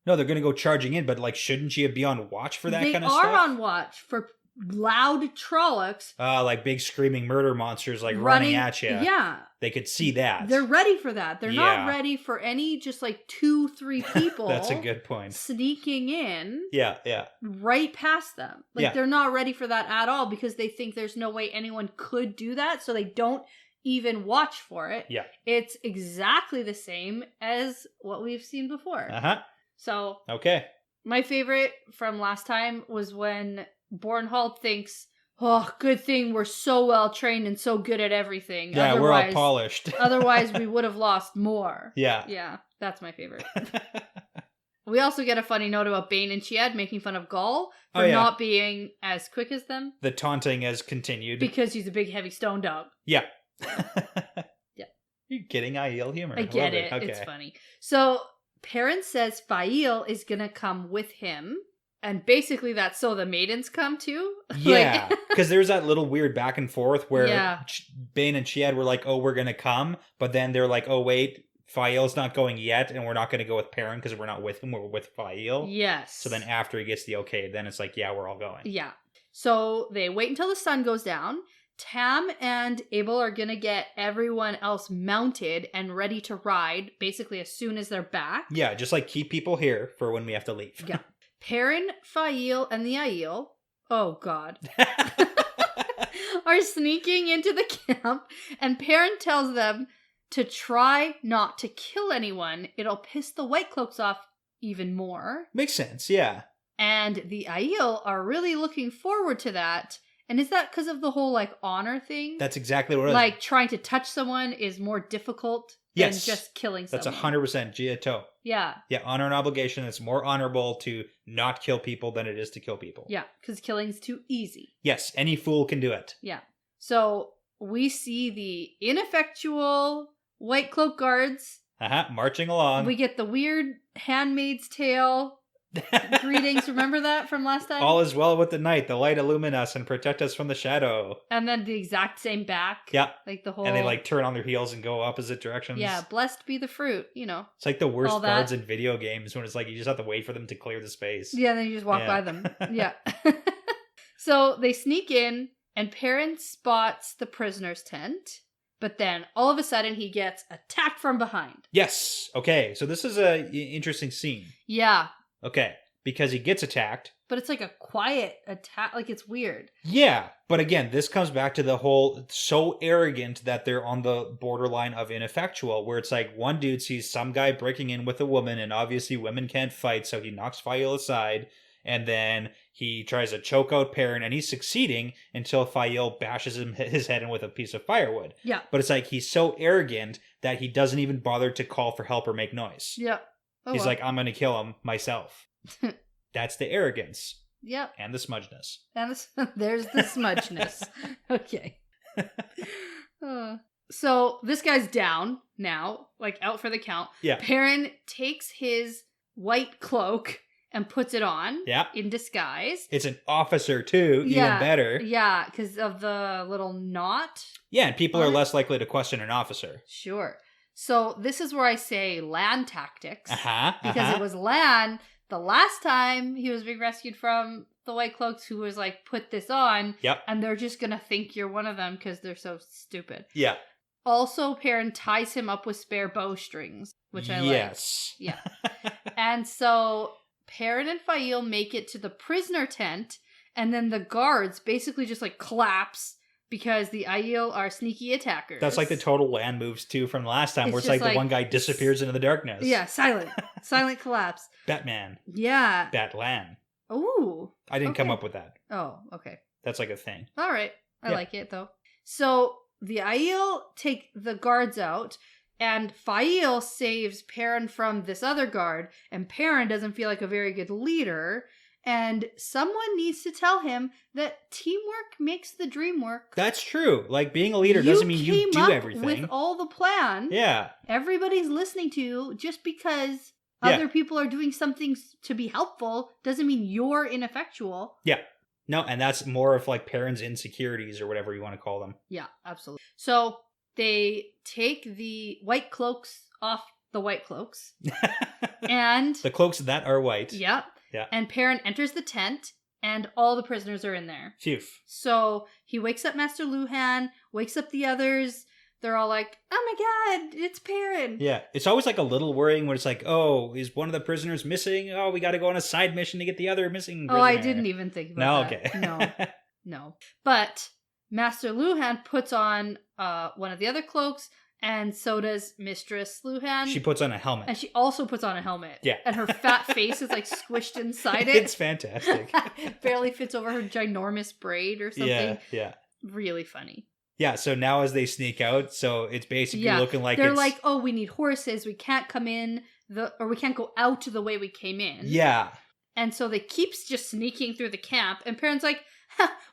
No, they're going to go charging in, but like, shouldn't you be on watch for that kind of stuff? They are on watch for loud Trollocs. Like big screaming murder monsters like running at you. Yeah. They could see that. They're ready for that. They're not ready for any just like 2-3 people. That's a good point. Sneaking in. Yeah. Right past them. Like they're not ready for that at all because they think there's no way anyone could do that. So they don't even watch for it. Yeah. It's exactly the same as what we've seen before. So. Okay. My favorite from last time was when Bornhald thinks, oh, good thing we're so well trained and so good at everything. Yeah, we're all polished. Otherwise, we would have lost more. Yeah. Yeah, that's my favorite. We also get a funny note about Bane and Chad making fun of Gaul for not being as quick as them. The taunting has continued. Because he's a big, heavy stone dog. Yeah. Yeah. You're getting Aiel humor. I get it. Okay. It's funny. So, Perrin says Fael is going to come with him. And basically that's so the maidens come too? Yeah, because there's that little weird back and forth where Bane and Chad were like, oh, we're going to come. But then they're like, oh, wait, Fail's not going yet, and we're not going to go with Perrin because we're not with him, we're with Fail. Yes. So then after he gets the okay, then it's like, yeah, we're all going. Yeah. So they wait until the sun goes down. Tam and Abel are going to get everyone else mounted and ready to ride basically as soon as they're back. Yeah, just like keep people here for when we have to leave. Yeah. Perrin, Fail, and the Aiel, oh god, are sneaking into the camp, and Perrin tells them to try not to kill anyone. It'll piss the White Cloaks off even more. Makes sense, yeah. And the Aiel are really looking forward to that. And is that because of the whole, like, honor thing? That's exactly what it is. Like, trying to touch someone is more difficult than just killing someone. That's 100% Gia. Yeah. Yeah, honor and obligation. It's more honorable to not kill people than it is to kill people. Yeah, because killing's too easy. Yes, any fool can do it. Yeah. So, we see the ineffectual White Cloak guards. Marching along. We get the weird Handmaid's Tale greetings. Remember that from last time? All is well with the night. The light illumine us and protect us from the shadow. And then the exact same back. Yeah. Like the whole... And they like turn on their heels and go opposite directions. Yeah, blessed be the fruit, you know. It's like the worst guards in video games when it's like you just have to wait for them to clear the space. Yeah, then you just walk by them. Yeah. So they sneak in and Perrin spots the prisoner's tent. But then all of a sudden he gets attacked from behind. Yes. Okay. So this is a interesting scene. Yeah. Okay. Because he gets attacked. But it's like a quiet attack. Like, it's weird. Yeah. But again, this comes back to the whole so arrogant that they're on the borderline of ineffectual, where it's like one dude sees some guy breaking in with a woman, and obviously women can't fight, so he knocks Fael aside, and then he tries to choke out Perrin, and he's succeeding until Fael bashes his head in with a piece of firewood. Yeah. But it's like he's so arrogant that he doesn't even bother to call for help or make noise. Yeah. Oh, he's like, I'm going to kill him myself. That's the arrogance. Yep. And the smudgeness. And there's the smudgeness. Okay. So this guy's down now, like out for the count. Yeah. Perrin takes his white cloak and puts it on. Yeah. In disguise. It's an officer too, even better. Yeah, because of the little knot. Yeah, and people are less likely to question an officer. Sure. So this is where I say Lan tactics. Because it was Lan the last time he was being rescued from the White Cloaks who was like, put this on. Yep. And they're just going to think you're one of them because they're so stupid. Yeah. Also, Perrin ties him up with spare bowstrings, which I like. Yes. Yeah. And so Perrin and Fael make it to the prisoner tent, and then the guards basically just like collapse because the Aiel are sneaky attackers. That's like the total land moves too from last time, where it's like the one guy disappears into the darkness. Yeah, silent. Silent collapse. Batman. Yeah. Batlan. Ooh. I didn't come up with that. Oh, okay. That's like a thing. All right. I like it though. So the Aiel take the guards out, and Fael saves Perrin from this other guard, and Perrin doesn't feel like a very good leader. And someone needs to tell him that teamwork makes the dream work. That's true. Like, being a leader doesn't mean you do everything. With all the plan. Yeah. Everybody's listening to you. Just because other people are doing something to be helpful doesn't mean you're ineffectual. Yeah. No, and that's more of like Perrin's insecurities or whatever you want to call them. Yeah, absolutely. So they take the White Cloaks off the White Cloaks. And the cloaks that are white. Yep. Yeah. And Perrin enters the tent, and all the prisoners are in there. Phew. So he wakes up Master Luhan, wakes up the others. They're all like, oh my god, it's Perrin. Yeah. It's always like a little worrying when it's like, oh, is one of the prisoners missing? Oh, we got to go on a side mission to get the other missing prisoner. Oh, I didn't even think about that. No, okay. No. But Master Luhan puts on one of the other cloaks, and so does Mistress Luhan. She puts on a helmet. And she also puts on a helmet. Yeah. And her fat face is like squished inside it. It's fantastic. Barely fits over her ginormous braid or something. Yeah, yeah. Really funny. Yeah, so now as they sneak out, so it's basically looking like they're like, oh, we need horses. We can't come in, or we can't go out the way we came in. Yeah. And so they keep just sneaking through the camp, and Perrin's like,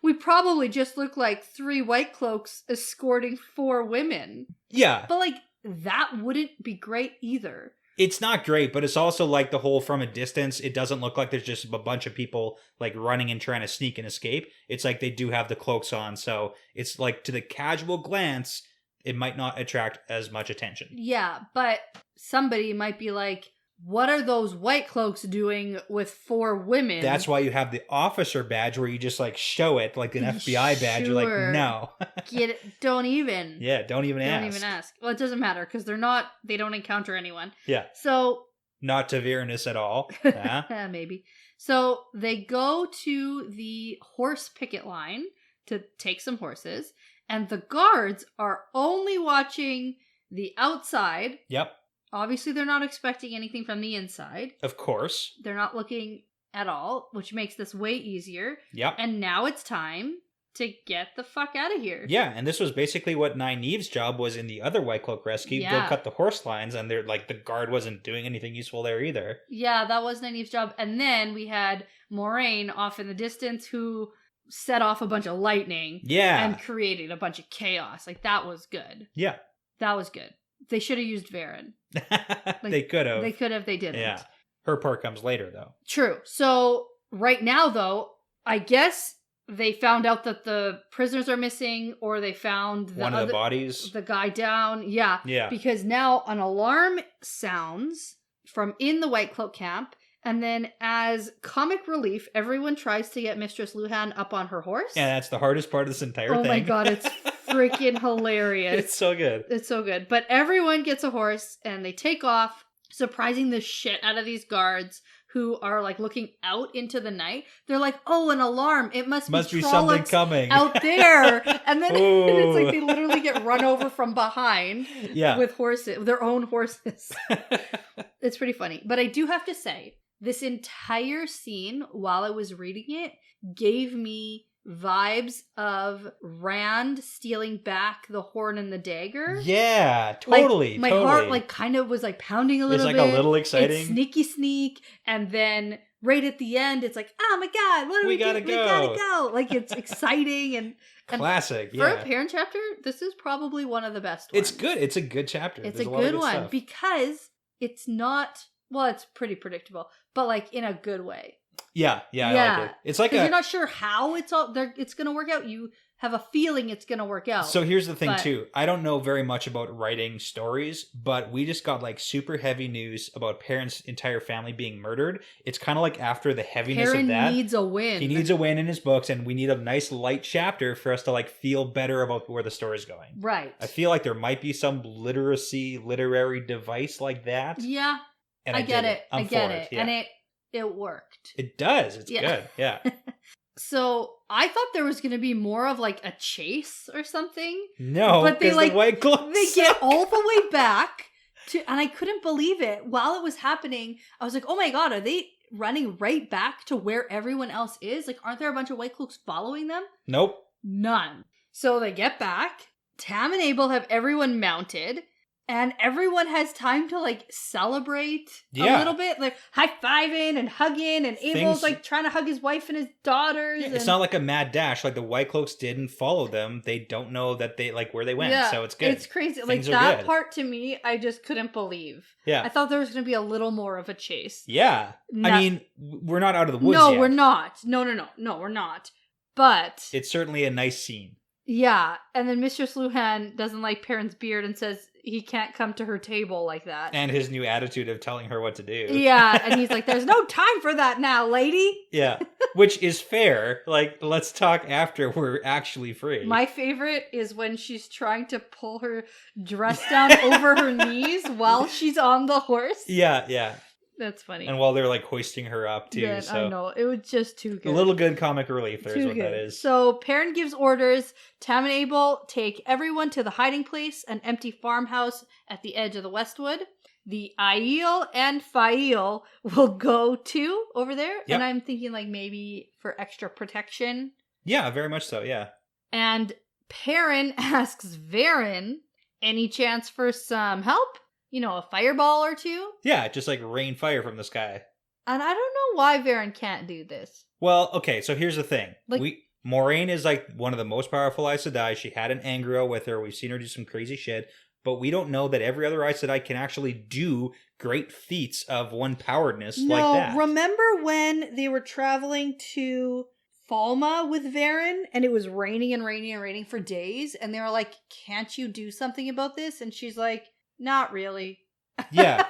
we probably just look like 3 White Cloaks escorting 4 women. Yeah. But, like, that wouldn't be great either. It's not great, but it's also like the whole from a distance, it doesn't look like there's just a bunch of people like running and trying to sneak and escape. It's like they do have the cloaks on, so it's like to the casual glance, it might not attract as much attention. Yeah, but somebody might be like, what are those white cloaks doing with 4 women? That's why you have the officer badge where you just like show it like an FBI badge. You're like, no. Get it? Don't even. Yeah, don't even ask. Don't even ask. Well, it doesn't matter because they don't encounter anyone. Yeah. So. Not Tavernus at all. Yeah. Maybe. So they go to the horse picket line to take some horses, and the guards are only watching the outside. Yep. Obviously, they're not expecting anything from the inside. Of course. They're not looking at all, which makes this way easier. Yep. And now it's time to get the fuck out of here. Yeah, and this was basically what Nynaeve's job was in the other White Cloak rescue. Yeah. Go cut the horse lines, and they're like, the guard wasn't doing anything useful there either. Yeah, that was Nynaeve's job. And then we had Moraine off in the distance who set off a bunch of lightning. Yeah. And created a bunch of chaos. Like, that was good. Yeah. That was good. They should have used Varen. They could have. They could have. They didn't. Yeah. Her part comes later, though. True. So, right now, though, I guess they found out that the prisoners are missing, or they found one of the bodies. The guy down. Yeah. Yeah. Because now an alarm sounds from in the White Cloak camp, and then as comic relief, everyone tries to get Mistress Luhan up on her horse. Yeah, that's the hardest part of this entire thing. Oh my god, it's freaking hilarious. It's so good. It's so good. But everyone gets a horse, and they take off, surprising the shit out of these guards who are like looking out into the night. They're like, oh, an alarm. It must be something coming out there. And then it's like they literally get run over from behind with horses, their own horses. It's pretty funny. But I do have to say, this entire scene, while I was reading it, gave me vibes of Rand stealing back the horn and the dagger. Yeah, totally. Like, my heart like kind of was like pounding a little bit. It's like a little exciting. It's sneaky sneak. And then right at the end, it's like, oh my god, what do we gotta do? Go. We gotta go. Like, it's exciting and classic. For a parent chapter, this is probably one of the best ones. It's good. It's a good chapter. It's a good one stuff. because it's not, well, it's pretty predictable, but like in a good way. Yeah, I like it. It's like you're not sure how it's going to work out. You have a feeling it's going to work out. So here's the thing too. I don't know very much about writing stories, but we just got like super heavy news about Perrin's entire family being murdered. It's kind of like after the heaviness of that. Perrin needs a win. He needs a win in his books, and we need a nice light chapter for us to like feel better about where the story's going. Right. I feel like there might be some literary device like that. Yeah. And I get it. I get it. Yeah. And it worked. It does. It's good. Yeah. So I thought there was going to be more of like a chase or something. No, but they like the White Cloaks they get all the way back to, and I couldn't believe it. While it was happening, I was like, "Oh my god, are they running right back to where everyone else is? Like, aren't there a bunch of White Cloaks following them?" Nope, none. So they get back. Tam and Abel have everyone mounted. And everyone has time to like celebrate a little bit, like high-fiving and hugging, and Abel's like trying to hug his wife and his daughters. Yeah, it's not like a mad dash. Like the White Cloaks didn't follow them. They don't know that they like where they went. Yeah, so it's good. It's crazy. Things like that part to me, I just couldn't believe. Yeah. I thought there was going to be a little more of a chase. Yeah. I mean, we're not out of the woods yet. No, we're not. No, we're not. But it's certainly a nice scene. Yeah. And then Mistress Luhan doesn't like Perrin's beard and says he can't come to her table like that. And his new attitude of telling her what to do. Yeah. And he's like, there's no time for that now, lady. Yeah. Which is fair. Like, let's talk after we're actually free. My favorite is when she's trying to pull her dress down over her knees while she's on the horse. Yeah. That's funny. And while they're like hoisting her up too. Yeah, so. I know. It was just too good. A little good comic relief. There's what that is. So Perrin gives orders. Tam and Abel take everyone to the hiding place, an empty farmhouse at the edge of the Westwood. The Aiel and Fael will go too over there. Yep. And I'm thinking like maybe for extra protection. Yeah, very much so. Yeah. And Perrin asks Varen, any chance for some help? You know, a fireball or two? Yeah, just like rain fire from the sky. And I don't know why Varen can't do this. Well, okay, so here's the thing. Like, Moraine is like one of the most powerful Aes Sedai. She had an Angrio with her. We've seen her do some crazy shit. But we don't know that every other Aes Sedai can actually do great feats of one-poweredness like that. No, remember when they were traveling to Falma with Varen, and it was raining and raining and raining for days, and they were like, can't you do something about this? And she's like, not really. Yeah.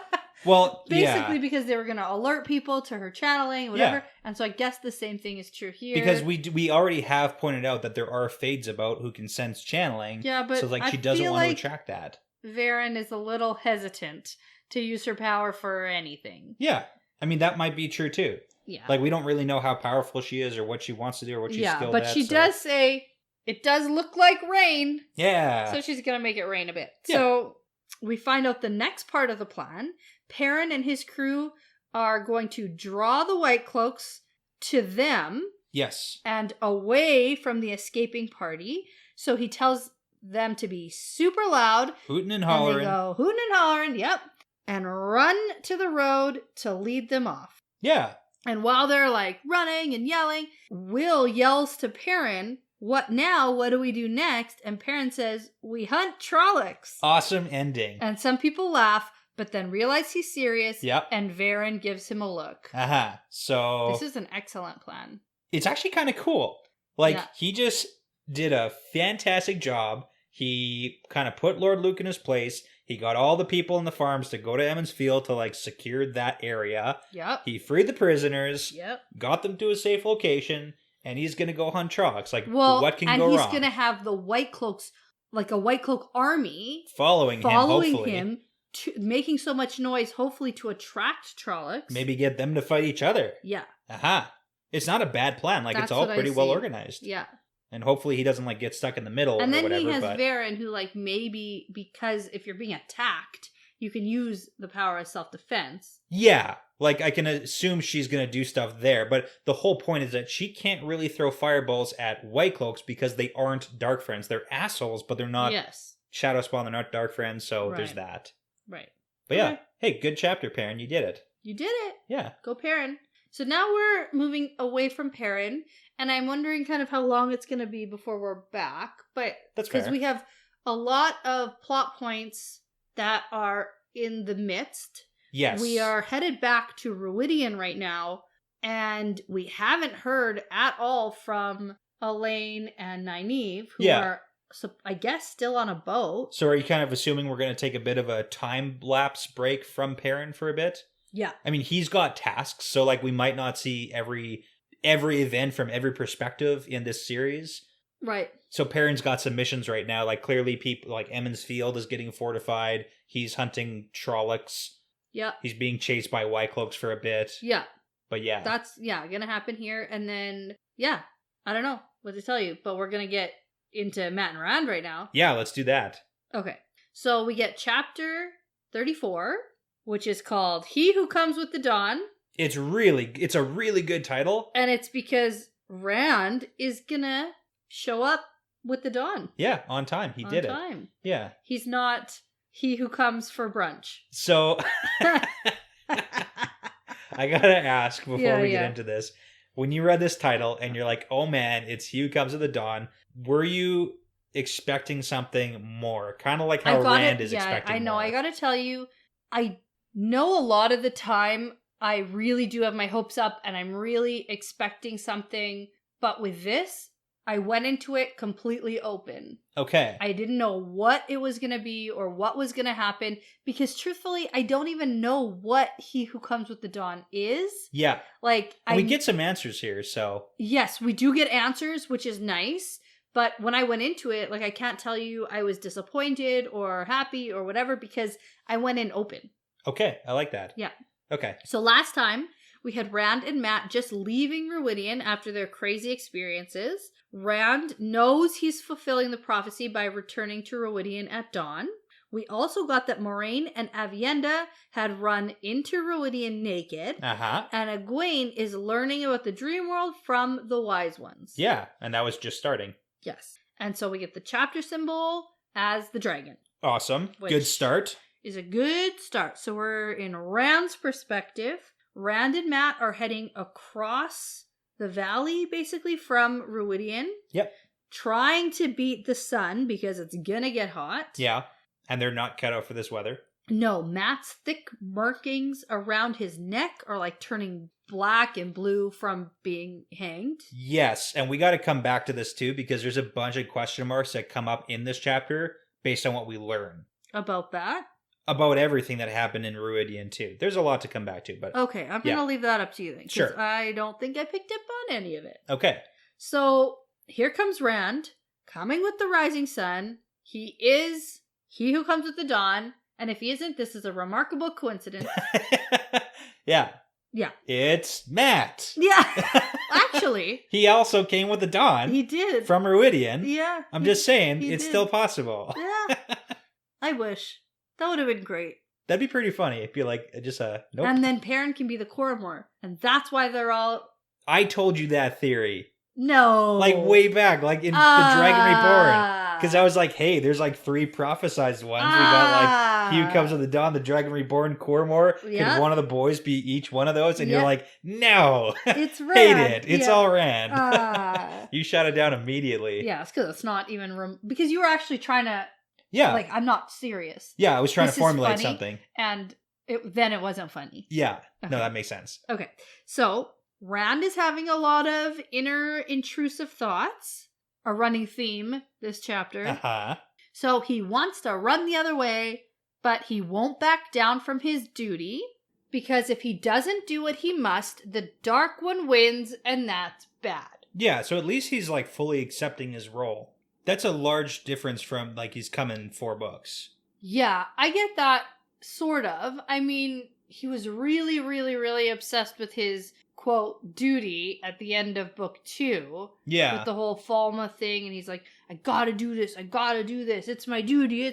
Well, basically because they were going to alert people to her channeling, whatever. Yeah. And so I guess the same thing is true here. Because we already have pointed out that there are Fades about who can sense channeling. Yeah, but so like she doesn't want to attract that. Varen is a little hesitant to use her power for anything. Yeah. I mean, that might be true too. Yeah. Like, we don't really know how powerful she is or what she wants to do or what she's skilled at. Yeah, but she does say, it does look like rain. Yeah. So she's going to make it rain a bit. Yeah. So we find out the next part of the plan. Perrin and his crew are going to draw the White Cloaks to them. Yes. And away from the escaping party. So he tells them to be super loud. Hootin' and hollering. And they go, hootin' and hollering, yep. And run to the road to lead them off. Yeah. And while they're like running and yelling, Will yells to Perrin, what now? What do we do next? And Perrin says, we hunt Trollocs. Awesome ending. And some people laugh, but then realize he's serious. Yep. And Varen gives him a look. Uh-huh. So this is an excellent plan. It's actually kind of cool. Like, he just did a fantastic job. He kind of put Lord Luke in his place. He got all the people in the farms to go to Emmons Field to, like, secure that area. Yep. He freed the prisoners. Yep. Got them to a safe location. And he's going to go hunt Trollocs. Like, what can go wrong? And he's going to have the White Cloaks, like a White Cloak army. Following him, making so much noise, hopefully to attract Trollocs. Maybe get them to fight each other. Yeah. Aha. It's not a bad plan. Like, it's all pretty well organized. Yeah. And hopefully he doesn't, like, get stuck in the middle and or then whatever. He has Varen, who, like, maybe because if you're being attacked, you can use the power of self-defense. Yeah. Like, I can assume she's going to do stuff there. But the whole point is that she can't really throw fireballs at White Cloaks because they aren't Dark Friends. They're assholes, but they're not Shadow Spawn. They're not Dark Friends, so there's that. Right. But yeah. Hey, good chapter, Perrin. You did it. You did it. Yeah. Go Perrin. So now we're moving away from Perrin, and I'm wondering kind of how long it's going to be before we're back. But that's fair. Because we have a lot of plot points that are in the midst. Yes. We are headed back to Ruidian right now, and we haven't heard at all from Elaine and Nynaeve, who are, I guess, still on a boat. So are you kind of assuming we're going to take a bit of a time-lapse break from Perrin for a bit? Yeah. I mean, he's got tasks, so like we might not see every event from every perspective in this series. Right. So Perrin's got some missions right now. Like, clearly people like Emmons Field is getting fortified. He's hunting Trollocs. Yeah. He's being chased by White Cloaks for a bit. Yeah. But yeah. That's, gonna happen here. And then, I don't know what to tell you, but we're gonna get into Matt and Rand right now. Yeah, let's do that. Okay. So we get chapter 34, which is called He Who Comes with the Dawn. It's a really good title. And it's because Rand is gonna show up with the dawn. Yeah, on time. He did it. On time. Yeah. He's not he who comes for brunch. So, I gotta ask before we get into this. When you read this title and you're like, oh man, it's He Who Comes with the Dawn, were you expecting something more? Kind of like how Rand is expecting I know. more. I gotta tell you, I know a lot of the time I really do have my hopes up and I'm really expecting something. But with this, I went into it completely open. Okay. I didn't know what it was going to be or what was going to happen because truthfully, I don't even know what He Who Comes with the Dawn is. Yeah. Like, we get some answers here, so. Yes, we do get answers, which is nice. But when I went into it, like, I can't tell you I was disappointed or happy or whatever because I went in open. Okay, I like that. Yeah. Okay. So last time, we had Rand and Matt just leaving Ruidian after their crazy experiences. Rand knows he's fulfilling the prophecy by returning to Ruidian at dawn. We also got that Moraine and Avienda had run into Ruidian naked. Uh-huh. And Egwene is learning about the dream world from the Wise Ones. Yeah, and that was just starting. Yes. And so we get the chapter symbol as the dragon. Awesome. Good start. Is a good start. So we're in Rand's perspective. Rand and Matt are heading across the valley, basically, from Ruidian. Yep. Trying to beat the sun because it's gonna get hot. Yeah. And they're not cut out for this weather. No, Matt's thick markings around his neck are like turning black and blue from being hanged. Yes, and we got to come back to this too because there's a bunch of question marks that come up in this chapter based on what we learn. About that? About everything that happened in Ruidian too. There's a lot to come back to, but okay, I'm going to leave that up to you then. Sure. I don't think I picked up on any of it. Okay. So here comes Rand, coming with the rising sun. He is he who comes with the dawn, and if he isn't, this is a remarkable coincidence. Yeah. Yeah. It's Matt. Yeah. Actually. He also came with the dawn. He did. From Ruidian. Yeah. I'm just saying, it's did. still possible. Yeah. I wish. That would have been great. That'd be pretty funny if you like, just, nope. And then Perrin can be the Cormor. And that's why they're all... I told you that theory. No. Like, way back, like, in The Dragon Reborn. Because I was like, hey, there's, like, 3 prophesized ones. We got, like, he who comes with the dawn, the Dragon Reborn, Cormor. Yeah. Could one of the boys be each one of those? And you're like, no. It's Rand. Hate it. It's all Rand. You shut it down immediately. Yeah, it's because it's not even... because you were actually trying to... Yeah. Like, I'm not serious. Yeah, I was trying This to is formulate funny, something. And then it wasn't funny. Yeah. Okay. No, that makes sense. Okay. So, Rand is having a lot of inner intrusive thoughts. A running theme this chapter. Uh-huh. So, he wants to run the other way, but he won't back down from his duty. Because if he doesn't do what he must, the Dark One wins, and that's bad. Yeah, so at least he's, like, fully accepting his role. That's a large difference from, like, he's come in 4 books. Yeah, I get that, sort of. I mean, he was really, really, really obsessed with his, quote, duty at the end of book 2. Yeah. With the whole Falma thing, and he's like, I gotta do this, it's my duty,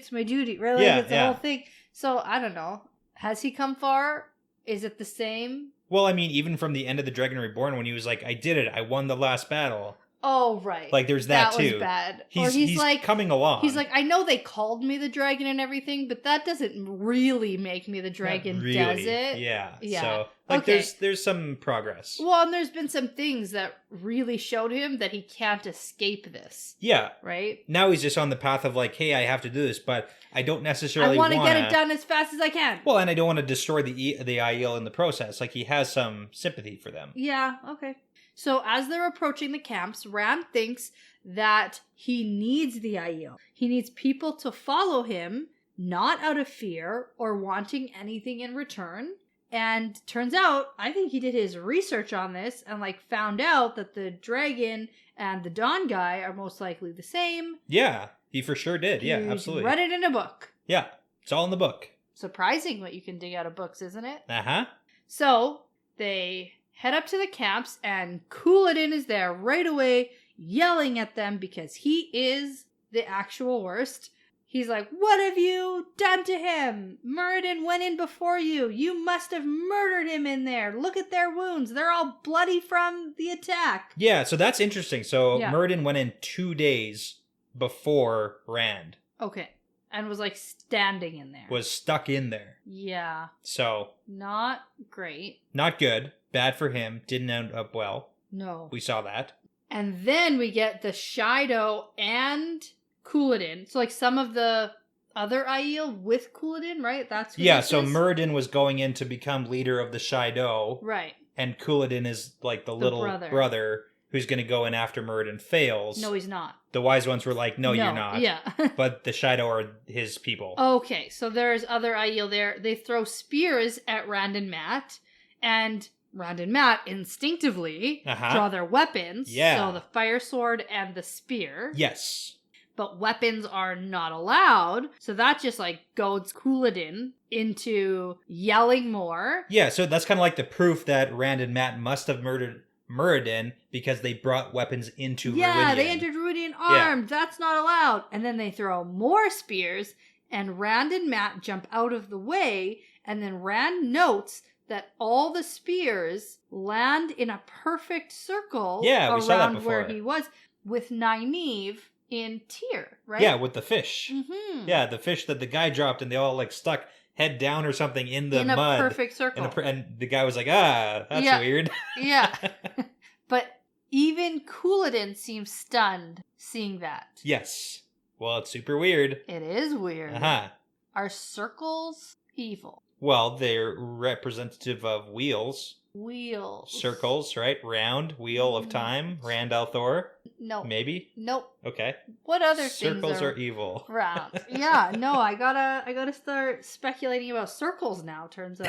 really? Yeah, it's the whole thing. So, I don't know. Has he come far? Is it the same? Well, I mean, even from the end of The Dragon Reborn, when he was like, I did it, I won the last battle. Oh, right. Like, there's that too. That was bad. He's like coming along. He's like, I know they called me the dragon and everything, but that doesn't really make me the dragon, really. does it? Yeah. Yeah. So, like, okay. there's some progress. Well, and there's been some things that really showed him that he can't escape this. Yeah. Right? Now he's just on the path of like, hey, I have to do this, but I don't necessarily I want to get it done as fast as I can. Well, and I don't want to destroy the Aiel in the process. Like, he has some sympathy for them. Yeah, okay. So as they're approaching the camps, Rand thinks that he needs the Aiel. He needs people to follow him, not out of fear or wanting anything in return. And turns out, I think he did his research on this and like found out that the dragon and the Dawn guy are most likely the same. Yeah, he for sure did. Yeah, He's absolutely. read it in a book. Yeah, it's all in the book. Surprising what you can dig out of books, isn't it? Uh-huh. So they head up to the camps, and Couladin is there right away, yelling at them because he is the actual worst. He's like, what have you done to him? Muradin went in before you. You must have murdered him in there. Look at their wounds. They're all bloody from the attack. Yeah, so that's interesting. So Yeah. Muradin went in 2 days before Rand. Okay. And was like standing in there. Was stuck in there. Yeah. So. Not great. Not good. Bad for him. Didn't end up well. No. We saw that. And then we get the Shido and Couladin. So like some of the other Aiel with Couladin, right? That's who Yeah, this so is? Muradin was going in to become leader of the Shido. Right. And Couladin is like the little brother who's going to go in after Muradin fails. No, he's not. The wise ones were like, no, you're not. Yeah. But the Shido are his people. Okay, so there's other Aiel there. They throw spears at Rand and Matt, and Rand and Matt instinctively draw their weapons. Yeah. So the fire sword and the spear. Yes. But weapons are not allowed. So that just like goads Couladin into yelling more. Yeah, so that's kind of like the proof that Rand and Matt must have murdered Muradin because they brought weapons into Ruidian. Yeah, they entered Ruidian armed. Yeah. That's not allowed. And then they throw more spears, and Rand and Matt jump out of the way, and then Rand notes that all the spears land in a perfect circle around where he was, with Nynaeve in Tyr, right? Yeah, with the fish. Mm-hmm. Yeah, the fish that the guy dropped, and they all like stuck head down or something in the mud. In a perfect circle. And the guy was like, that's weird. Yeah. But even Couladin seems stunned seeing that. Yes. Well, it's super weird. It is weird. Uh-huh. Are circles evil? Well, they're representative of wheels. Wheels. Circles, right? Round, wheel of time, Rand al'Thor. No. Maybe? Nope. Okay. What other Circles things are evil. round? Yeah, no, I gotta start speculating about circles now, turns out.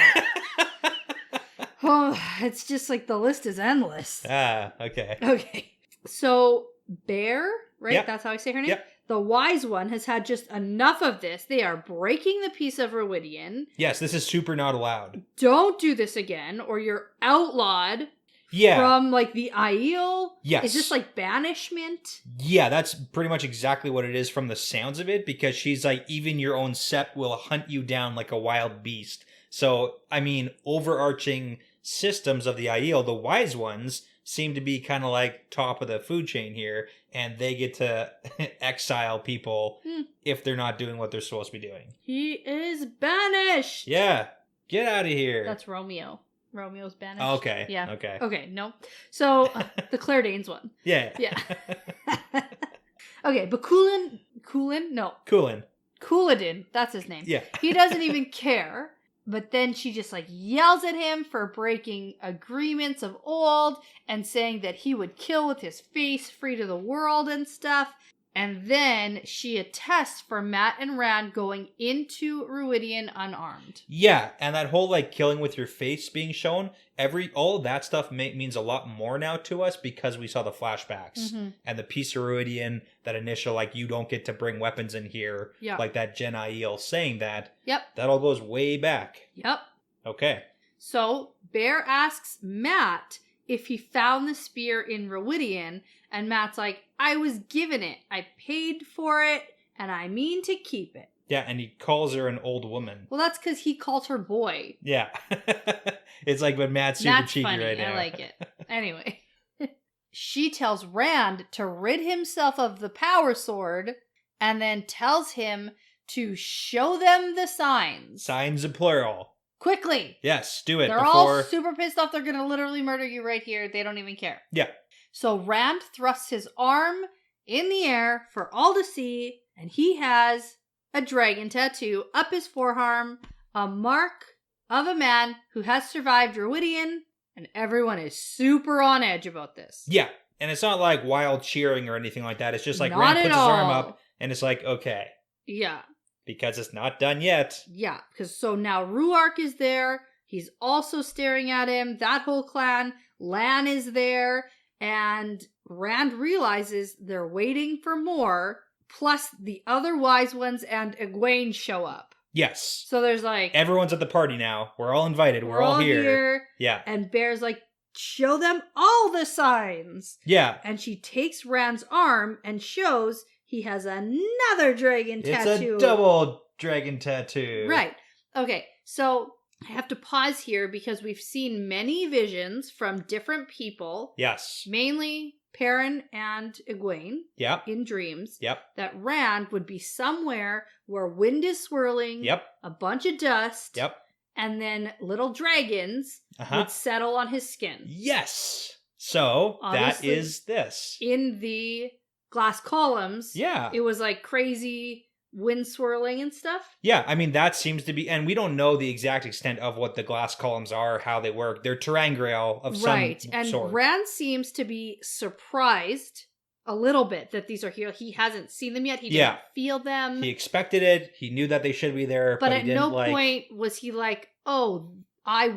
Oh, it's just like the list is endless. Okay. Okay. So, Bear, right? Yep. That's how I say her name? Yep. The wise one has had just enough of this. They are breaking the peace of Ruidian. Yes, this is super not allowed. Don't do this again, or you're outlawed from, like, the Aiel. Yes. Is this, like, banishment? Yeah, that's pretty much exactly what it is from the sounds of it, because she's like, even your own set will hunt you down like a wild beast. So, I mean, overarching systems of the Aiel, the wise ones, seem to be kind of like top of the food chain here, and they get to exile people if they're not doing what they're supposed to be doing. He is banished! Yeah, get out of here. That's Romeo. Romeo's banished. Okay. Yeah. Okay. Okay, no. So, the Claire Danes one. Yeah. Yeah. Okay, but Couladin, that's his name. Yeah. He doesn't even care. But then she just like yells at him for breaking agreements of old and saying that he would kill with his face free to the world and stuff. And then she attests for Mat and Rand going into Ruidian unarmed. Yeah, and that whole like killing with your face being shown, all of that stuff means a lot more now to us because we saw the flashbacks and the piece of Ruidian, that initial like you don't get to bring weapons in here, like that Jen Aiel saying that. Yep. That all goes way back. Yep. Okay. So Bear asks Mat if he found the spear in Ruidian, and Mat's like, I was given it. I paid for it, and I mean to keep it. Yeah, and he calls her an old woman. Well, that's because he calls her boy. Yeah. It's like, but Matt's super cheeky funny. right now. I like it. Anyway. She tells Rand to rid himself of the power sword, and then tells him to show them the signs. Signs of plural. Quickly. Yes, do it. They're all super pissed off. They're going to literally murder you right here. They don't even care. Yeah. So Rand thrusts his arm in the air for all to see, and he has a dragon tattoo up his forearm, a mark of a man who has survived Ruidian, and everyone is super on edge about this. Yeah, and it's not like wild cheering or anything like that. It's just like Not Rand puts at his arm all. up, and it's like, okay. Yeah. Because it's not done yet. Yeah, because so now Ruark is there. He's also staring at him. That whole clan. Lan is there. And Rand realizes they're waiting for more. Plus, the other wise ones and Egwene show up. Yes. So there's like... Everyone's at the party now. We're all invited. We're all here. Yeah. And Bear's like, show them all the signs. Yeah. And she takes Rand's arm and shows he has another dragon tattoo. It's a double dragon tattoo. Right. Okay, so I have to pause here because we've seen many visions from different people. Yes. Mainly Perrin and Egwene. Yep. In dreams. Yep. That Rand would be somewhere where wind is swirling. Yep. A bunch of dust. Yep. And then little dragons would settle on his skin. Yes. So obviously, that is this. In the glass columns. Yeah. It was like crazy wind swirling and stuff. Yeah, I mean, that seems to be, and we don't know the exact extent of what the glass columns are, how they work. They're terangreal of some sort. Right, and Rand seems to be surprised a little bit that these are here. He hasn't seen them yet. He didn't feel them. He expected it. He knew that they should be there, but at he didn't no point was he like, oh, I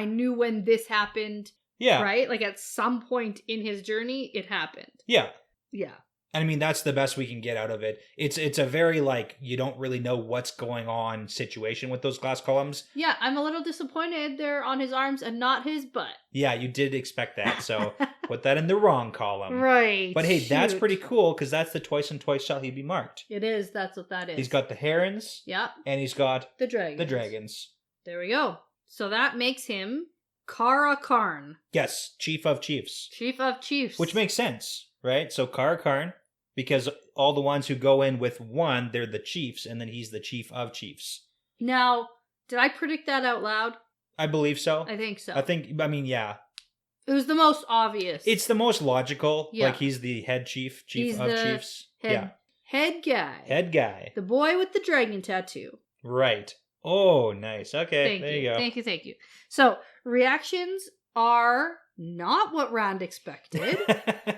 knew when this happened. Yeah. Right? Like at some point in his journey, it happened. Yeah. Yeah. And I mean, that's the best we can get out of it. It's a very, like, you don't really know what's going on situation with those glass columns. Yeah, I'm a little disappointed they're on his arms and not his butt. Yeah, you did expect that, so put that in the wrong column. Right. But hey, that's pretty cool, because that's the twice and twice shall he be marked. It is, that's what that is. He's got the herons. Yeah. And he's got... The dragons. There we go. So that makes him Kara Karn. Yes, Chief of Chiefs. Chief of Chiefs. Which makes sense. Right? So Kara Karn, because all the ones who go in with one, they're the chiefs, and then he's the chief of chiefs. Now, did I predict that out loud? I believe so. I think so. Yeah. It was the most obvious. It's the most logical. Yeah. Like, he's the head chief of chiefs. Head guy. Head guy. The boy with the dragon tattoo. Right. Oh, nice. Okay, Thank you go. Thank you. So, reactions are not what Rand expected.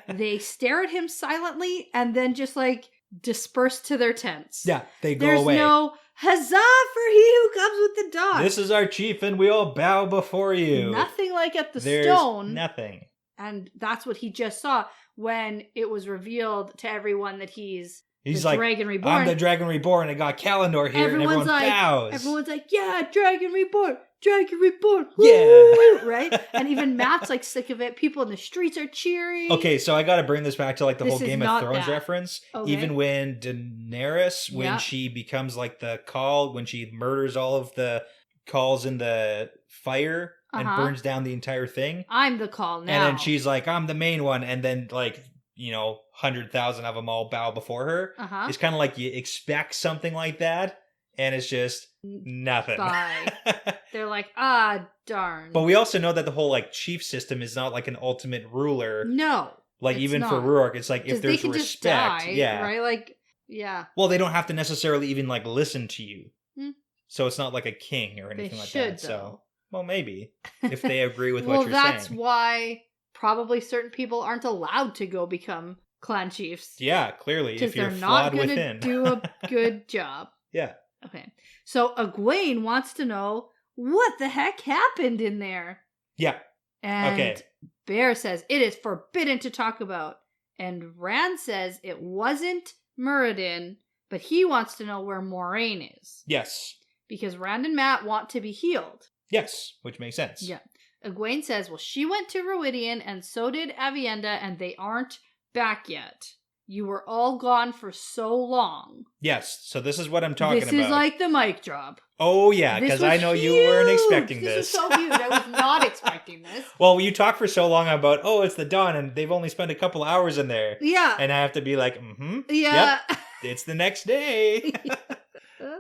They stare at him silently and then just like disperse to their tents. Yeah, they go There's away. no huzzah for he who comes with the dawn. This is our chief and we all bow before you. Nothing like at the There's stone. nothing. And that's what he just saw when it was revealed to everyone that he's the like, Dragon Reborn. I'm the Dragon Reborn. I got Kalendor here, and everyone bows. Everyone's like, yeah, Dragon Reborn, Dragon Reborn. Yeah. Right? And even Matt's like sick of it. People in the streets are cheering. Okay, so I got to bring this back to like the This whole is Game not of Thrones that. reference. Okay. Even when Daenerys, when Yeah. she becomes like the Call, when she murders all of the Calls in the fire and burns down the entire thing. I'm the Call now. And then she's like, I'm the main one. And then like, 100,000 of them all bow before her. It's kind of like you expect something like that. And it's just nothing. Bye. They're like, darn. But we also know that the whole like chief system is not like an ultimate ruler. No. Like even for Ruark, it's like if there's they can respect, just die, yeah, right? Like, yeah. Well, they don't have to necessarily even like listen to you, So it's not like a king or anything like should, that. though. So, well, maybe if they agree with well, what you're that's saying. why probably certain people aren't allowed to go become clan chiefs. Yeah, clearly, if you're they're flawed not within, do a good job. Yeah. Okay. So Egwene wants to know what the heck happened in there. Yeah. And Bear says it is forbidden to talk about. And Rand says it wasn't Muradin, but he wants to know where Moraine is. Yes. Because Rand and Matt want to be healed. Yes, which makes sense. Yeah. Egwene says, well, she went to Ruidian and so did Avienda, and they aren't back yet. You were all gone for so long. Yes, so this is what I'm talking about. This is like the mic drop. Oh, yeah, because I know you weren't expecting this. This was so huge. I was not expecting this. Well, you talk for so long about, it's the dawn, and they've only spent a couple hours in there. Yeah. And I have to be like, Yeah. Yep, it's the next day.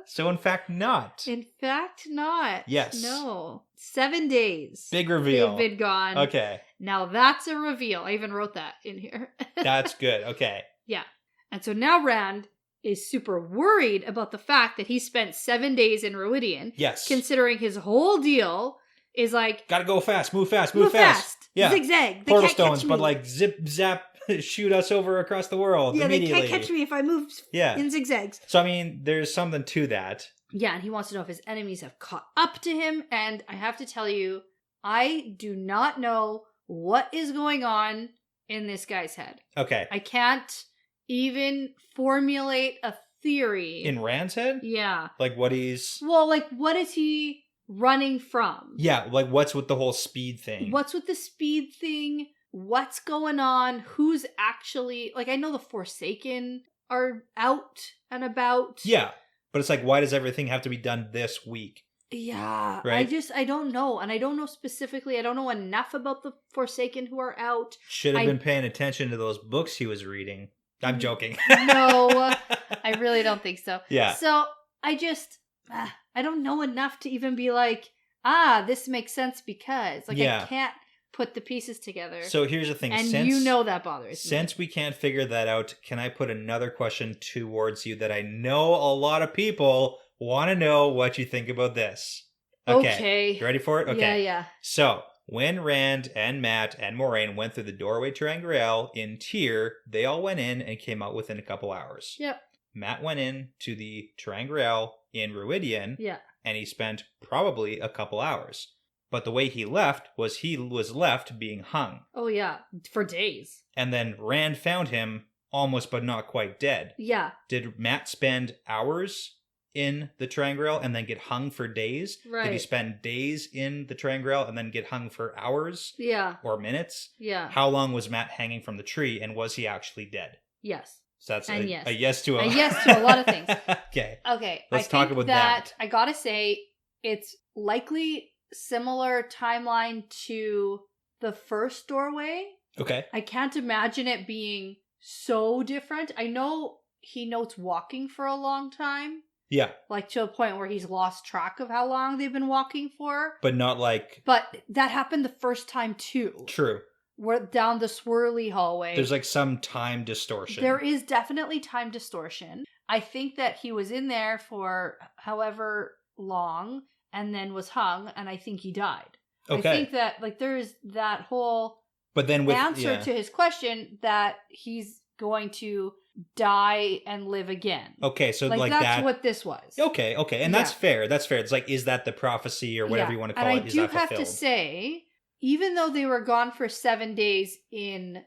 So, in fact, not. In fact, not. Yes. No. 7 days. Big reveal. They've been gone. Okay. Now that's a reveal. I even wrote that in here. That's good. Okay. Yeah. And so now Rand is super worried about the fact that he spent 7 days in Ruidian. Yes. Considering his whole deal is like... Gotta go fast. Move fast. Move fast. Yeah. Zigzag. They Portal can't stones, catch me. but like zip, zap, shoot us over across the world immediately. They can't catch me if I move in zigzags. So, I mean, there's something to that. Yeah, and he wants to know if his enemies have caught up to him. And I have to tell you, I do not know what is going on in this guy's head. Okay. I can't even formulate a theory. In Rand's head? Yeah. Like what he's... Well, like what is he running from? Yeah, like what's with the whole speed thing? What's with the speed thing? What's going on? Who's actually... Like, I know the Forsaken are out and about. Yeah, but it's like, why does everything have to be done this week? Yeah, right? I don't know. And I don't know specifically. I don't know enough about the Forsaken who are out. Should have been paying attention to those books he was reading. I'm joking. No, I really don't think so. Yeah. So I just, I don't know enough to even be like, this makes sense because. Like, I can't put the pieces together. So here's the thing. And that bothers me. Since we can't figure that out, can I put another question towards you that I know a lot of people want to know what you think about this? Okay. You ready for it? Okay. Yeah. So, when Rand and Matt and Moraine went through the doorway Triangreal in Tyr, they all went in and came out within a couple hours. Yep. Matt went in to the Triangreal in Ruidian. Yeah. And he spent probably a couple hours. But the way he left was left being hung. Oh, yeah. For days. And then Rand found him almost but not quite dead. Yeah. Did Matt spend hours in the Triangreal and then get hung for days? Right. Did he spend days in the Triangreal and then get hung for hours? Yeah. Or minutes? Yeah. How long was Matt hanging from the tree, and was he actually dead? Yes. So that's yes. A yes to a yes to a lot of things. Okay. Let's talk about that. I gotta say, it's likely similar timeline to the first doorway. Okay. I can't imagine it being so different. I know he notes walking for a long time. Yeah. Like to a point where he's lost track of how long they've been walking for. But not like... But that happened the first time too. True. We're down the swirly hallway. There's like some time distortion. There is definitely time distortion. I think that he was in there for however long and then was hung, and I think he died. Okay. I think that, like, there's that whole but then with answer to his question that he's going to die and live again. Okay, so like that's that, what this was. Okay, and that's fair. That's fair. It's like, is that the prophecy or whatever you want to call it? Is that fulfilled? And I do have to say, even though they were gone for 7 days in,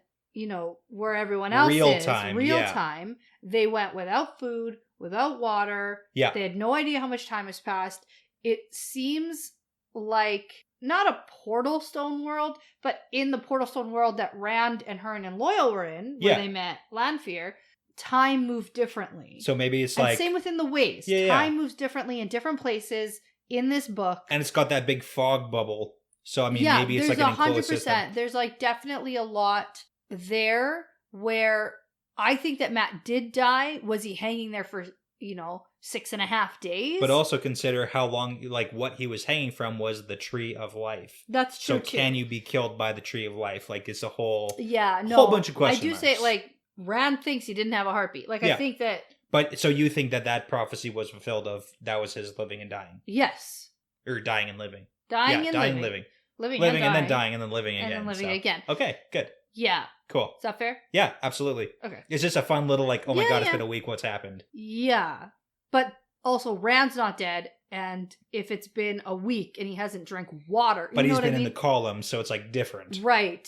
where everyone else real is, time, time, they went without food, without water. Yeah. They had no idea how much time has passed. It seems like not a Portal Stone world, but in the Portal Stone world that Rand and Hearn and Loyal were in, where they met Lanfear, time moved differently. So maybe it's and like... same within the Waste. Time moves differently in different places in this book. And it's got that big fog bubble. So, I mean, maybe it's like an enclosed system. 100%. There's like definitely a lot there where I think that Matt did die. Was he hanging there for, 6.5 days? But also consider how long, like what he was hanging from was the Tree of Life. That's true. So can you be killed by the Tree of Life? Like, it's a whole whole bunch of question marks. Say, like, Rand thinks he didn't have a heartbeat. Like, I think that... But, so you think that prophecy was fulfilled of, that was his living and dying? Yes. Or dying and living. Dying and living. Living and then dying and then living again. And then living again. Okay, good. Yeah. Cool. Is that fair? Yeah, absolutely. Okay. It's just a fun little, like, oh my god, it's been a week, what's happened? Yeah. But also, Rand's not dead, and if it's been a week and he hasn't drank water... But he's been in the column, so it's, like, different. Right.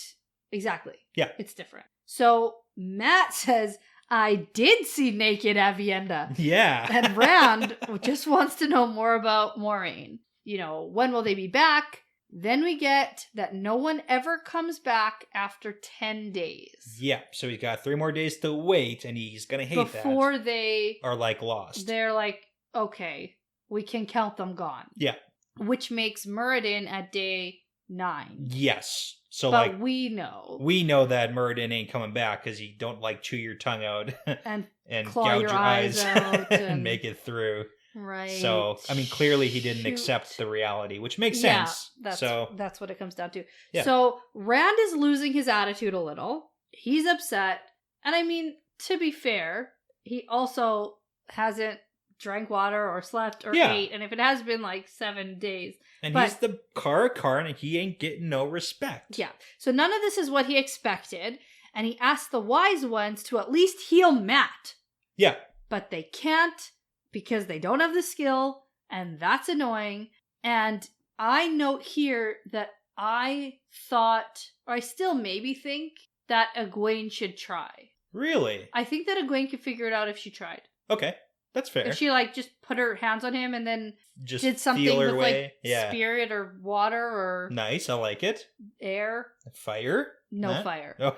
Exactly. Yeah. It's different. So, Matt says, I did see naked Avienda. Yeah. And Rand just wants to know more about Moiraine. When will they be back? Then we get that no one ever comes back after 10 days. Yeah, so he's got 3 more days to wait, and he's gonna hate that. Before they... are, like, lost. They're like, okay, we can count them gone. Yeah. Which makes Muradin at day 9. Yes. So, but like... we know. We know that Muradin ain't coming back, because you don't, like, chew your tongue out and gouge your eyes out and make it through. Right. So, I mean, clearly he didn't accept the reality, which makes sense. That's what it comes down to. Yeah. So, Rand is losing his attitude a little. He's upset. And I mean, to be fair, he also hasn't drank water or slept or ate. And if it has been like 7 days. And he's the Karn and he ain't getting no respect. Yeah. So none of this is what he expected. And he asked the wise ones to at least heal Matt. Yeah. But they can't. Because they don't have the skill, and that's annoying. And I note here that I thought, or I still maybe think, that Egwene should try. Really? I think that Egwene could figure it out if she tried. Okay, that's fair. If she, just put her hands on him and then just did something feel her with, way. Spirit or water or... Nice, I like it. Air. Fire? No fire. Oh.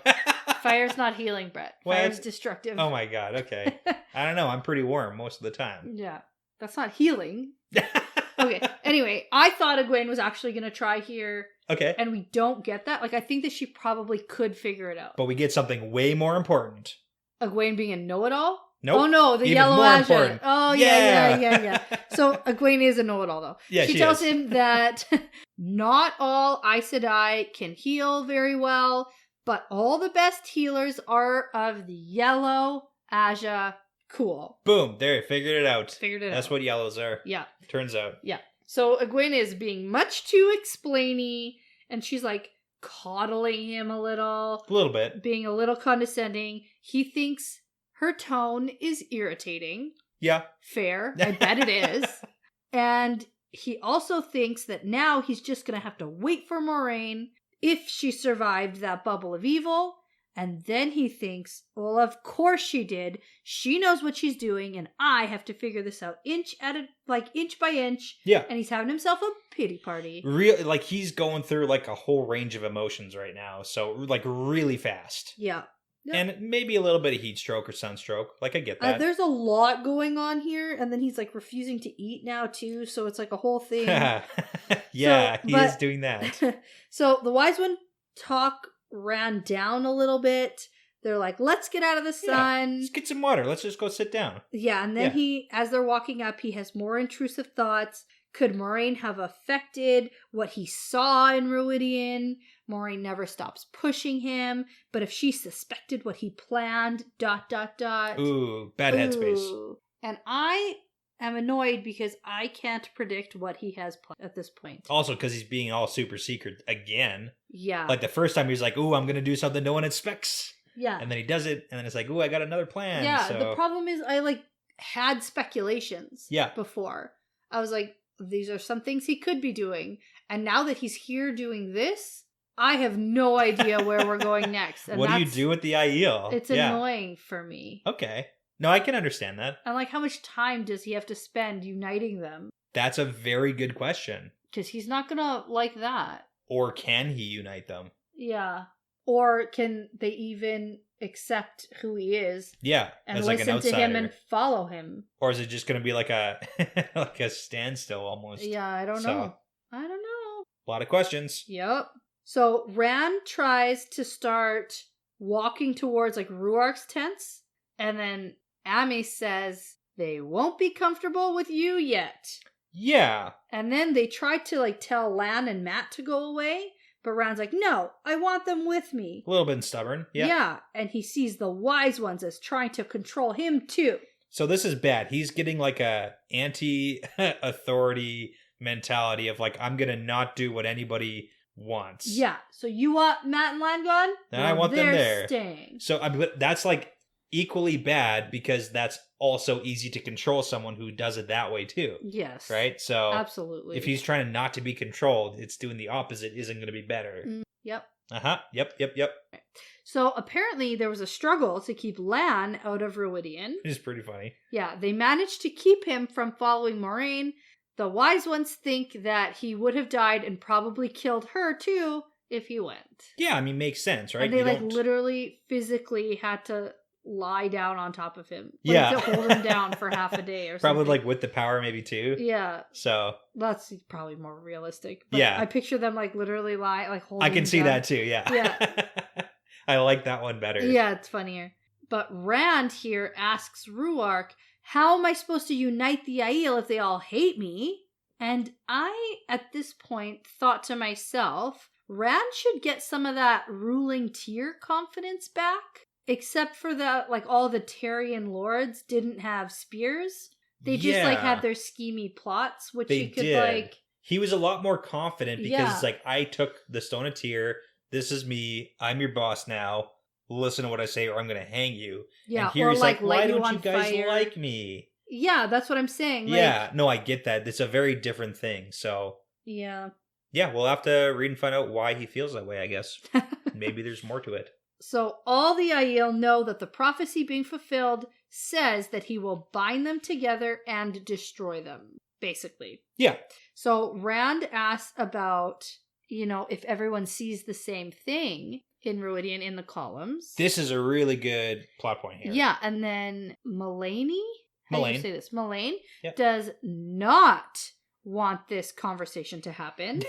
Fire's not healing, Brett. Fire's destructive. Oh my god, okay. I don't know, I'm pretty warm most of the time. Yeah, that's not healing. Okay, anyway, I thought Egwene was actually going to try here. Okay. And we don't get that. I think that she probably could figure it out. But we get something way more important. Egwene being a know-it-all? Nope. Oh no, the Even yellow more Aja. important. Oh yeah. So Egwene is a know-it-all though. Yeah, she tells him that not all Aes Sedai can heal very well, but all the best healers are of the yellow Aja. Cool. Boom, there, figured it out. That's what yellows are. Yeah. Turns out. Yeah. So Egwene is being much too explainy, and she's like coddling him a little. A little bit. Being a little condescending. He thinks her tone is irritating. Yeah. Fair. I bet it is. And he also thinks that now he's just going to have to wait for Moiraine if she survived that bubble of evil. And then he thinks, well, of course she did. She knows what she's doing, and I have to figure this out inch by inch. Yeah. And he's having himself a pity party. Really, he's going through a whole range of emotions right now. So really fast. Yeah. Yep. And maybe a little bit of heat stroke or sunstroke. I get that. There's a lot going on here, and then he's refusing to eat now too, so it's a whole thing. Yeah, he is doing that. So the wise one ran down a little bit. They're like, let's get out of the sun. Yeah, let's get some water. Let's just go sit down. Yeah, and then as they're walking up, he has more intrusive thoughts. Could Moiraine have affected what he saw in Ruidian? Moiraine never stops pushing him, but if she suspected what he planned, ... Ooh, bad headspace. And I am annoyed because I can't predict what he has planned at this point. Also, because he's being all super secret again. Yeah. Like the first time he was like, ooh, I'm going to do something no one expects. Yeah. And then he does it, and then it's like, ooh, I got another plan. Yeah, so... the problem is I, like, had speculations before. I was like, these are some things he could be doing. And now that he's here doing this, I have no idea where we're going next. And what do you do with the Aiel? It's annoying for me. Okay. No, I can understand that. And, like, how much time does he have to spend uniting them? That's a very good question. Because he's not gonna like that. Or can he unite them? Yeah. Or can they even accept who he is? Yeah, and as listen like an outsider. to him and follow him. Or is it just going to be like a like a standstill almost? Yeah, I don't know. I don't know. A lot of questions. Yep. So Rand tries to start walking towards like Ruark's tents, and then Amy says they won't be comfortable with you yet. Yeah. And then they try to like tell Lan and Matt to go away, but Rand's like, no, I want them with me. A little bit stubborn. Yeah. Yeah, and he sees the wise ones as trying to control him too. So this is bad. He's getting like a anti-authority mentality of like, I'm going to not do what anybody wants. Yeah, so you want Matt and Lan gone? And I want them there. Staying. So that's like equally bad because that's also easy to control someone who does it that way too. Yes. Right? So absolutely. If he's trying to not to be controlled, it's doing the opposite isn't going to be better. Yep. Uh-huh. Yep. So apparently there was a struggle to keep Lan out of Ruidian. It's pretty funny. Yeah, they managed to keep him from following Moraine. The wise ones think that he would have died and probably killed her too if he went. Yeah, I mean, makes sense, right? And they literally physically had to lie down on top of him. To hold him down for half a day or probably something. like with the power maybe too. Yeah. So that's probably more realistic. But yeah. I picture them like literally holding I can see down. that too, yeah. Yeah. I like that one better. Yeah, it's funnier. But Rand here asks Ruark, how am I supposed to unite the Aiel if they all hate me? And I, at this point, thought to myself, Rand should get some of that ruling tier confidence back. Except for all the Taryon lords didn't have spears. They just had their schemy plots, which they he could did. He was a lot more confident because it's like, I took the Stone of Tyr. This is me. I'm your boss now. Listen to what I say or I'm going to hang you. Yeah, and here or he's like, why don't you guys fire. like me? Yeah, that's what I'm saying. Yeah, no, I get that. It's a very different thing. So yeah, we'll have to read and find out why he feels that way, I guess. Maybe there's more to it. So all the Aiel know that the prophecy being fulfilled says that he will bind them together and destroy them, basically. Yeah. So Rand asks about, if everyone sees the same thing in Ruidian in the columns. This is a really good plot point here. Yeah, and then Mullane? How do you say this? Mullane does not want this conversation to happen.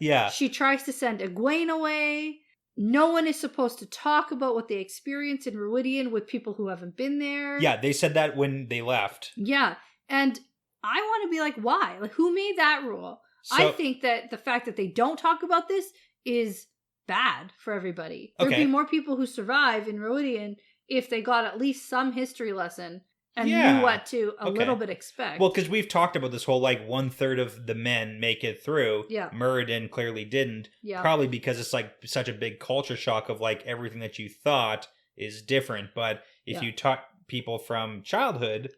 Yeah. She tries to send Egwene away. No one is supposed to talk about what they experience in Ruidian with people who haven't been there. Yeah, they said that when they left. Yeah, and I want to be like, why? Like, who made that rule? So, I think that the fact that they don't talk about this is bad for everybody. There'd be more people who survive in Ruidian if they got at least some history lesson and knew what to a little bit expect. Well, because we've talked about this whole, 1/3 of the men make it through. Yeah. Muradin clearly didn't. Yeah. Probably because it's, such a big culture shock of, everything that you thought is different. But if you taught people from childhood,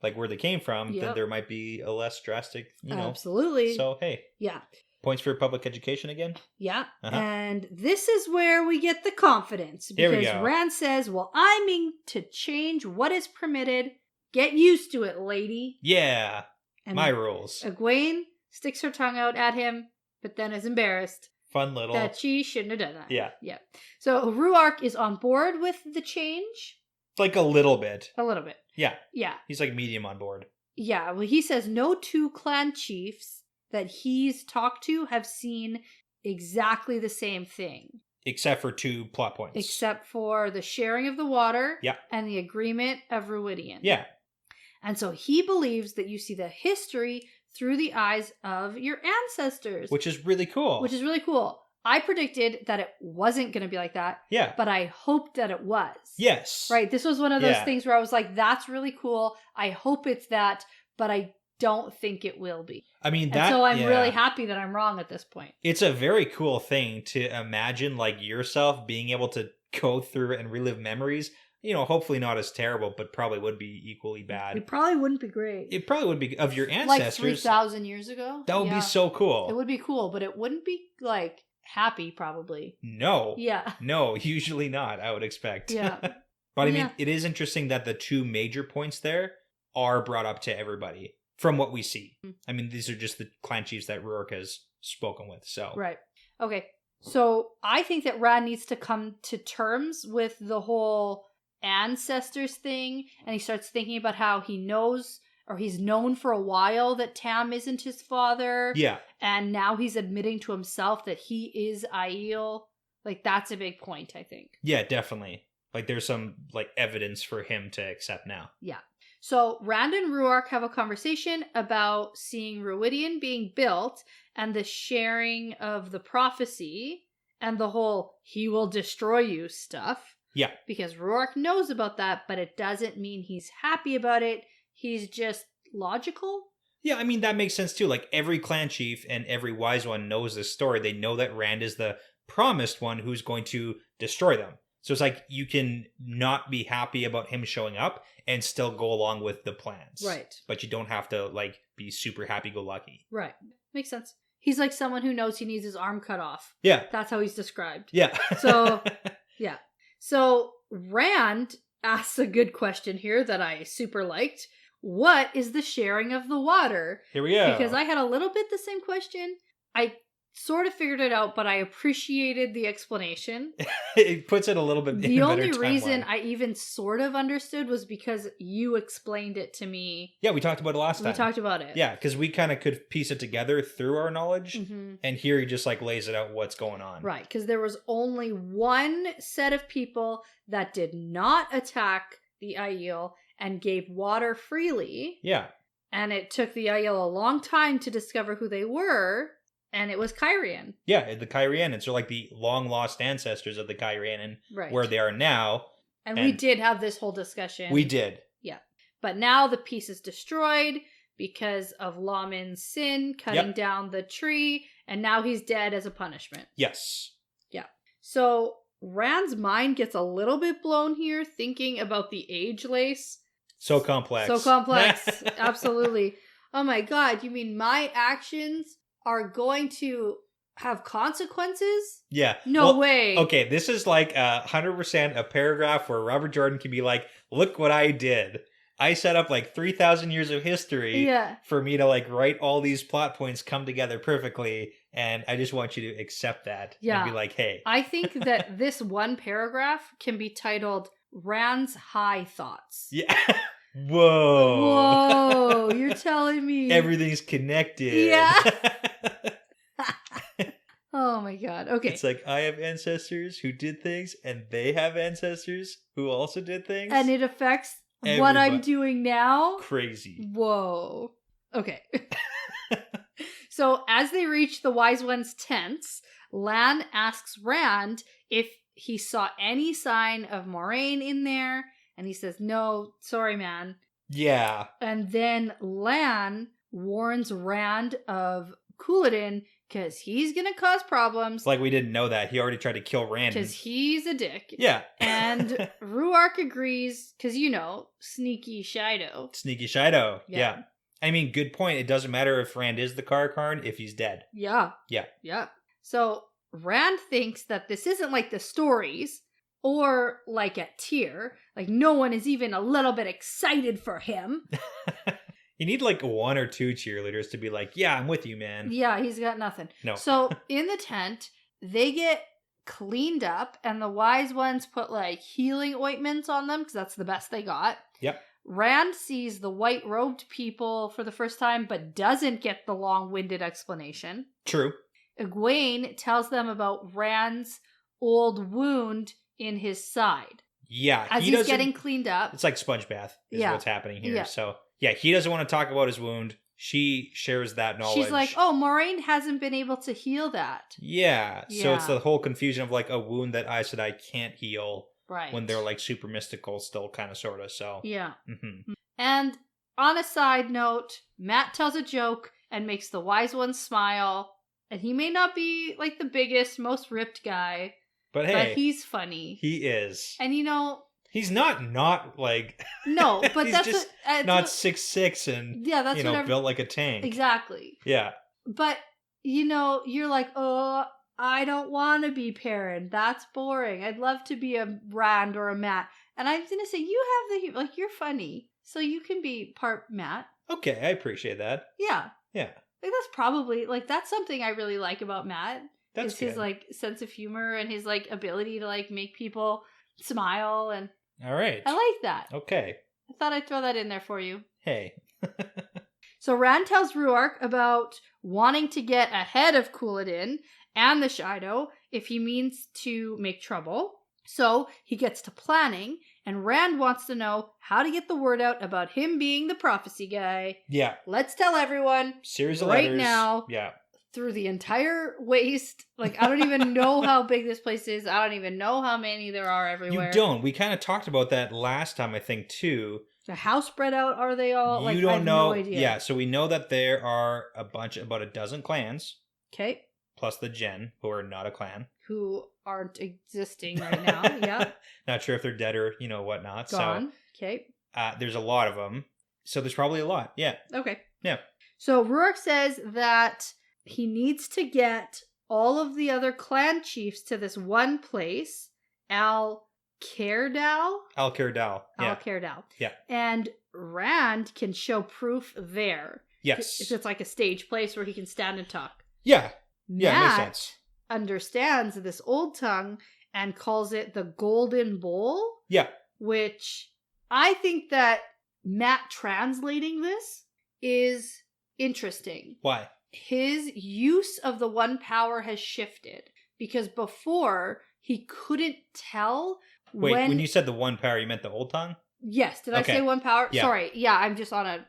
where they came from, then there might be a less drastic, Absolutely. So, hey. Yeah. Points for public education again? Yeah. Uh-huh. And this is where we get the confidence. Because Rand says, well, I mean to change what is permitted. Get used to it, lady. Yeah. And my rules. Egwene sticks her tongue out at him, but then is embarrassed. Fun little. That she shouldn't have done that. Yeah. Yeah. So Ruark is on board with the change. A little bit. A little bit. Yeah. Yeah. He's medium on board. Yeah. Well, he says no two clan chiefs that he's talked to have seen exactly the same thing. Except for 2 plot points. Except for the sharing of the water yeah. and the agreement of Ruidian. Yeah. And so he believes that you see the history through the eyes of your ancestors. Which is really cool. I predicted that it wasn't going to be like that. Yeah. But I hoped that it was. Yes. Right? This was one of those things where I was like, that's really cool. I hope it's that. but I don't think it will be. I mean, And so I'm really happy that I'm wrong at this point. It's a very cool thing to imagine, like, yourself being able to go through and relive memories. You know, hopefully not as terrible, but probably would be equally bad. It probably wouldn't be great. It probably would be of your ancestors. Like 3,000 years ago? That would be so cool. It would be cool, but it wouldn't be, like, happy, probably. No. Yeah. No, usually not, I would expect. Yeah. But I mean, it is interesting that the two major points there are brought up to everybody from what we see. I mean, these are just the clan chiefs that Ruark has spoken with, so. Right. Okay. So I think that Rand needs to come to terms with the whole ancestors thing, and he starts thinking about how he knows, or he's known for a while, that Tam isn't his father. Yeah. And now he's admitting to himself that he is Aiel. Like, that's a big point, I think. Yeah, definitely. Like, there's some, like, evidence for him to accept now. Yeah. So Rand and Ruark have a conversation about seeing Ruidian being built and the sharing of the prophecy and the whole "he will destroy you" stuff. Yeah. Because Ruark knows about that, but it doesn't mean he's happy about it. He's just logical. Yeah, I mean, that makes sense too. Like, every clan chief and every wise one knows this story. They know that Rand is the promised one who's going to destroy them. So it's like, you can not be happy about him showing up and still go along with the plans. Right. But you don't have to, like, be super happy-go-lucky. Right. Makes sense. He's like someone who knows he needs his arm cut off. Yeah. That's how he's described. Yeah. So, yeah. So Rand asks a good question here that I super liked. What is the sharing of the water? Here we go. Because I had a little bit the same question. I sort of figured it out, but I appreciated the explanation. It puts it a little bit in The a only better reason timeline. I even sort of understood was because you explained it to me. Yeah, we talked about it last time. We talked about it. Yeah, because we kind of could piece it together through our knowledge. Mm-hmm. And here he just, like, lays it out what's going on. Right, because there was only one set of people that did not attack the Aiel and gave water freely. Yeah. And it took the Aiel a long time to discover who they were. And it was Kyrian. Yeah, the Kyrianans are like the long-lost ancestors of the Kyrianan, Right. where they are now. And we did have this whole discussion. We did. Yeah. But now the piece is destroyed because of Lawman's sin, cutting down the tree, and now he's dead as a punishment. Yes. Yeah. So Rand's mind gets a little bit blown here, thinking about the age lace. So complex. So complex. Absolutely. Oh my god, you mean my actions are going to have consequences? Yeah. No way. Okay, this is like 100% a paragraph where Robert Jordan can be like, look what I did. I set up like 3,000 years of history for me to like write all these plot points come together perfectly. And I just want you to accept that. And be like, hey. I think that this one paragraph can be titled Rand's High Thoughts. Yeah. Whoa. You're telling me. Everything's connected. Yeah. Oh my god. Okay. It's like, I have ancestors who did things, and they have ancestors who also did things. And it affects what I'm doing now? Crazy. Whoa. Okay. So as they reach the Wise One's tents, Lan asks Rand if he saw any sign of Moraine in there. And he says, no, sorry, man. Yeah. And then Lan warns Rand of Couladin because he's going to cause problems. It's like we didn't know that. He already tried to kill Rand. Because he's a dick. Yeah. And Ruark agrees because, you know, sneaky Shido. Sneaky Shido. Yeah. I mean, good point. It doesn't matter if Rand is the Karakarn if he's dead. Yeah. Yeah. Yeah. So Rand thinks that this isn't like the stories or like a Tyr. Like no one is even a little bit excited for him. You need like one or two cheerleaders to be like, yeah, I'm with you, man. Yeah, he's got nothing. No. So in the tent, they get cleaned up and the Wise Ones put like healing ointments on them because that's the best they got. Yep. Rand sees the white-robed people for the first time but doesn't get the long-winded explanation. True. Egwene tells them about Rand's old wound in his side. Yeah. As he's getting cleaned up. It's like sponge bath is what's happening here. Yeah. So, yeah, he doesn't want to talk about his wound. She shares that knowledge. She's like, oh, Moraine hasn't been able to heal that. Yeah. So it's the whole confusion of like a wound that Aes Sedai can't heal. Right. When they're like super mystical still kind of sort of. So. Yeah. Mm-hmm. And on a side note, Matt tells a joke and makes the wise ones smile. And he may not be like the biggest, most ripped guy, But hey, but he's funny. he is. And He's not like no, but he's that's just not 6'6" and yeah, that's what built like a tank. Exactly. Yeah. But you're like, oh, I don't want to be Perrin. That's boring. I'd love to be a Rand or a Matt. And I was gonna say, you have the you're funny, so you can be part Matt. Okay, I appreciate that. Yeah. Yeah. Like that's probably that's something I really like about Matt. That's his sense of humor and his ability to make people smile, and all right. I like that. Okay. I thought I'd throw that in there for you. Hey. So Rand tells Ruark about wanting to get ahead of Couladin and the Shido if he means to make trouble. So he gets to planning, and Rand wants to know how to get the word out about him being the prophecy guy. Yeah. Let's tell everyone Series of right letters. now. Yeah. Through the entire waste. I don't even know how big this place is. I don't even know how many there are everywhere. You don't. We kind of talked about that last time, I think, too. The how spread out are they all? You don't I have know. No idea. Yeah, so we know that there are about a dozen clans. Okay. Plus the Jen, who are not a clan. Who aren't existing right now. Yeah. Not sure if they're dead or, whatnot. Gone. Okay. So there's a lot of them. So there's probably a lot. Yeah. Okay. Yeah. So Ruark says that he needs to get all of the other clan chiefs to this one place, Al-Kerdal. Al-Kerdal. Yeah. Al-Kerdal. Yeah. And Rand can show proof there. Yes. It's like a stage place where he can stand and talk. Yeah. Yeah, Matt makes sense. understands this old tongue and calls it the Golden Bowl. Yeah. Which I think that Matt translating this is interesting. Why? His use of the one power has shifted because before he couldn't tell. Wait, when you said the one power, you meant the old tongue? Yes, did Okay. I say one power? Yeah. Sorry, yeah, I'm just on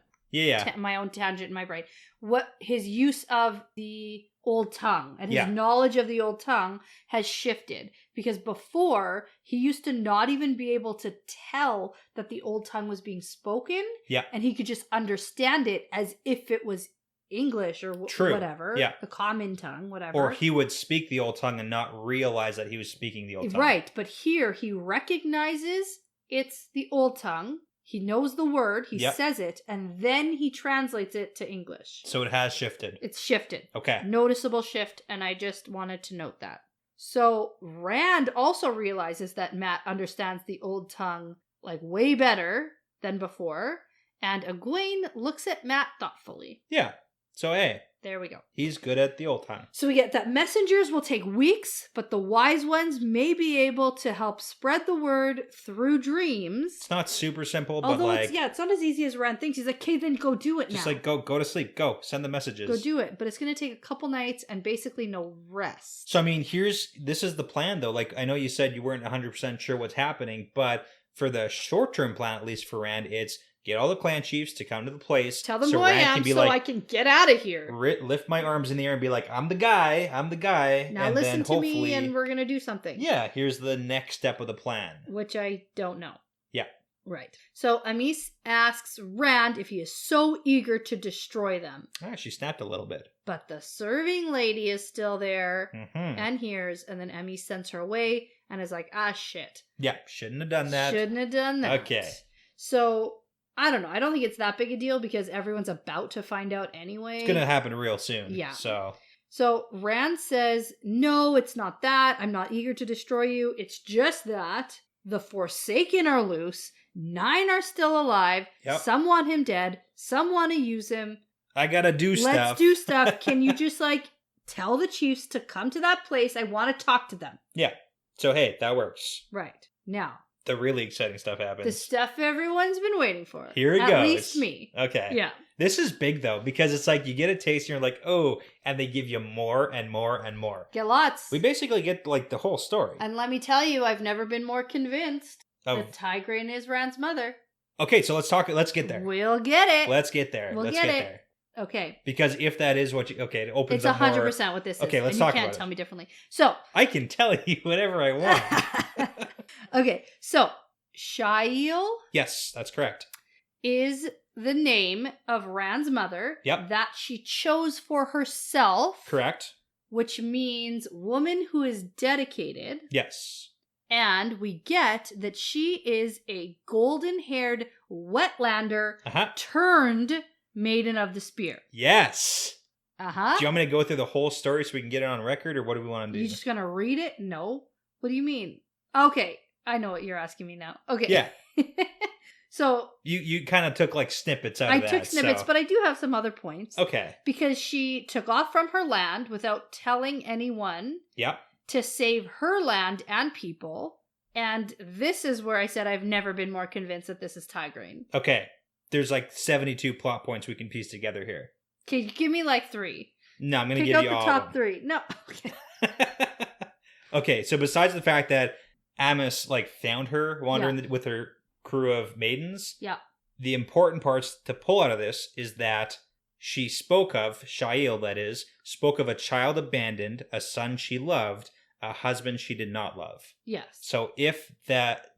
my own tangent in my brain. What his use of the old tongue and his Yeah. knowledge of the old tongue has shifted because before he used to not even be able to tell that the old tongue was being spoken. Yeah. And he could just understand it as if it was English or whatever. Yeah. The common tongue, whatever. Or he would speak the old tongue and not realize that he was speaking the old tongue. Right, but here he recognizes it's the old tongue. He knows the word, he Yep. says it, and then he translates it to English. So it has shifted. It's shifted. Okay. Noticeable shift, and I just wanted to note that. So Rand also realizes that Matt understands the old tongue way better than before, and Egwene looks at Matt thoughtfully. Yeah. So hey, there we go. He's good at the old tongue. So we get that messengers will take weeks, but the wise ones may be able to help spread the word through dreams. It's not super simple, but Although it's not as easy as Rand thinks. He's like, okay, then go do it now. Just go to sleep. Go. Send the messages. Go do it. But it's going to take a couple nights and basically no rest. So, I mean, this is the plan, though. I know you said you weren't 100% sure what's happening, but for the short-term plan, at least for Rand, it's get all the clan chiefs to come to the place. Tell them who I am I can get out of here. Lift my arms in the air and be like, I'm the guy. Now and listen then to me and we're going to do something. Yeah, here's the next step of the plan. Which I don't know. Yeah. Right. So Amis asks Rand if he is so eager to destroy them. She snapped a little bit. But the serving lady is still there Mm-hmm. and hears, and then Amis sends her away and is like, shit. Yeah, shouldn't have done that. Shouldn't have done that. Okay. So, I don't know. I don't think it's that big a deal because everyone's about to find out anyway. It's going to happen real soon. Yeah. So Rand says, no, it's not that. I'm not eager to destroy you. It's just that the Forsaken are loose. 9 are still alive. Yep. Some want him dead. Some want to use him. I got to do stuff. Let's do stuff. Can you just tell the chiefs to come to that place? I want to talk to them. Yeah. So, hey, that works. Right. Now, the really exciting stuff happens. the stuff everyone's been waiting for. Here it goes. At least me. Okay. Yeah. This is big, though, because it's you get a taste and you're like, oh, and they give you more and more and more. Get lots. We basically get, the whole story. And let me tell you, I've never been more convinced that Tigraine is Rand's mother. Okay, so let's get there. We'll get it. Let's get there. We'll let's get get it. there. Okay. Because if that is what it opens it's up more. 100% what this is. Okay, let's and talk you can't about tell it. me differently. So. I can tell you whatever I want. Okay, so Shail Yes, that's correct. is the name of Rand's mother Yep. that she chose for herself. Correct. Which means woman who is dedicated. Yes. And we get that she is a golden-haired wetlander turned Maiden of the Spear. Yes. Uh-huh. Do you want me to go through the whole story so we can get it on record, or what do we want to do? You just gonna read it? No. What do you mean? Okay, I know what you're asking me now. Okay. Yeah. So you kind of took like snippets out of that. I took snippets, but I do have some other points. Okay. Because she took off from her land without telling anyone. Yep. To save her land and people. And this is where I said I've never been more convinced that this is Tigraine. Okay. There's like 72 plot points we can piece together here. Okay, give me like 3. No, I'm going to give you all Pick out the top of 3. No. Okay. Okay, so besides the fact that Amos like found her wandering with her crew of maidens, the important parts to pull out of this is that she spoke of, Shail that is, spoke of a child abandoned, a son she loved, a husband she did not love. Yes. So if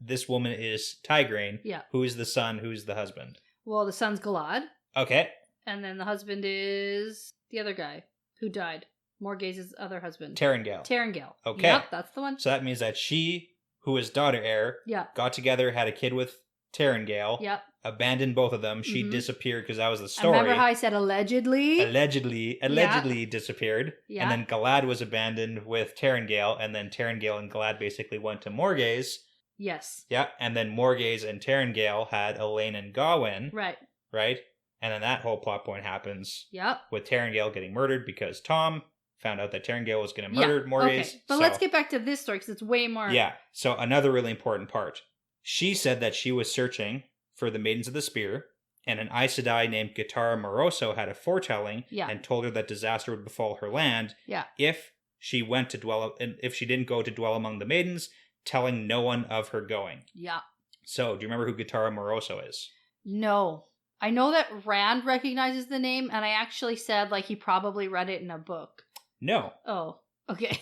this woman is Tigraine, who is the son, who's the husband? Well, the son's Galad. Okay. And then the husband is the other guy who died. Morgaze's other husband. Terengale. Okay. Yep, that's the one. So that means that she, who is daughter heir, got together, had a kid with Terengale, abandoned both of them. She disappeared because that was the story. Remember how I said allegedly? Allegedly disappeared. Yeah. And then Galad was abandoned with Terengale, and then Terengale and Galad basically went to Morgaze. Yes. Yeah, and then Morgaze and Terengale had Elaine and Gawain. Right. Right? And then that whole plot point happens. Yep. With Terengale getting murdered because Tom found out that Terengale was going to murder Morgaze. Okay. But let's get back to this story because it's way more... Yeah. So another really important part. She said that she was searching for the Maidens of the Spear, and an Aes Sedai named Gitara Moroso had a foretelling and told her that disaster would befall her land if she didn't go to dwell among the maidens, telling no one of her going. Yeah. So, do you remember who Gitara Moroso is? No. I know that Rand recognizes the name, and I actually said like he probably read it in a book. No. Oh, okay.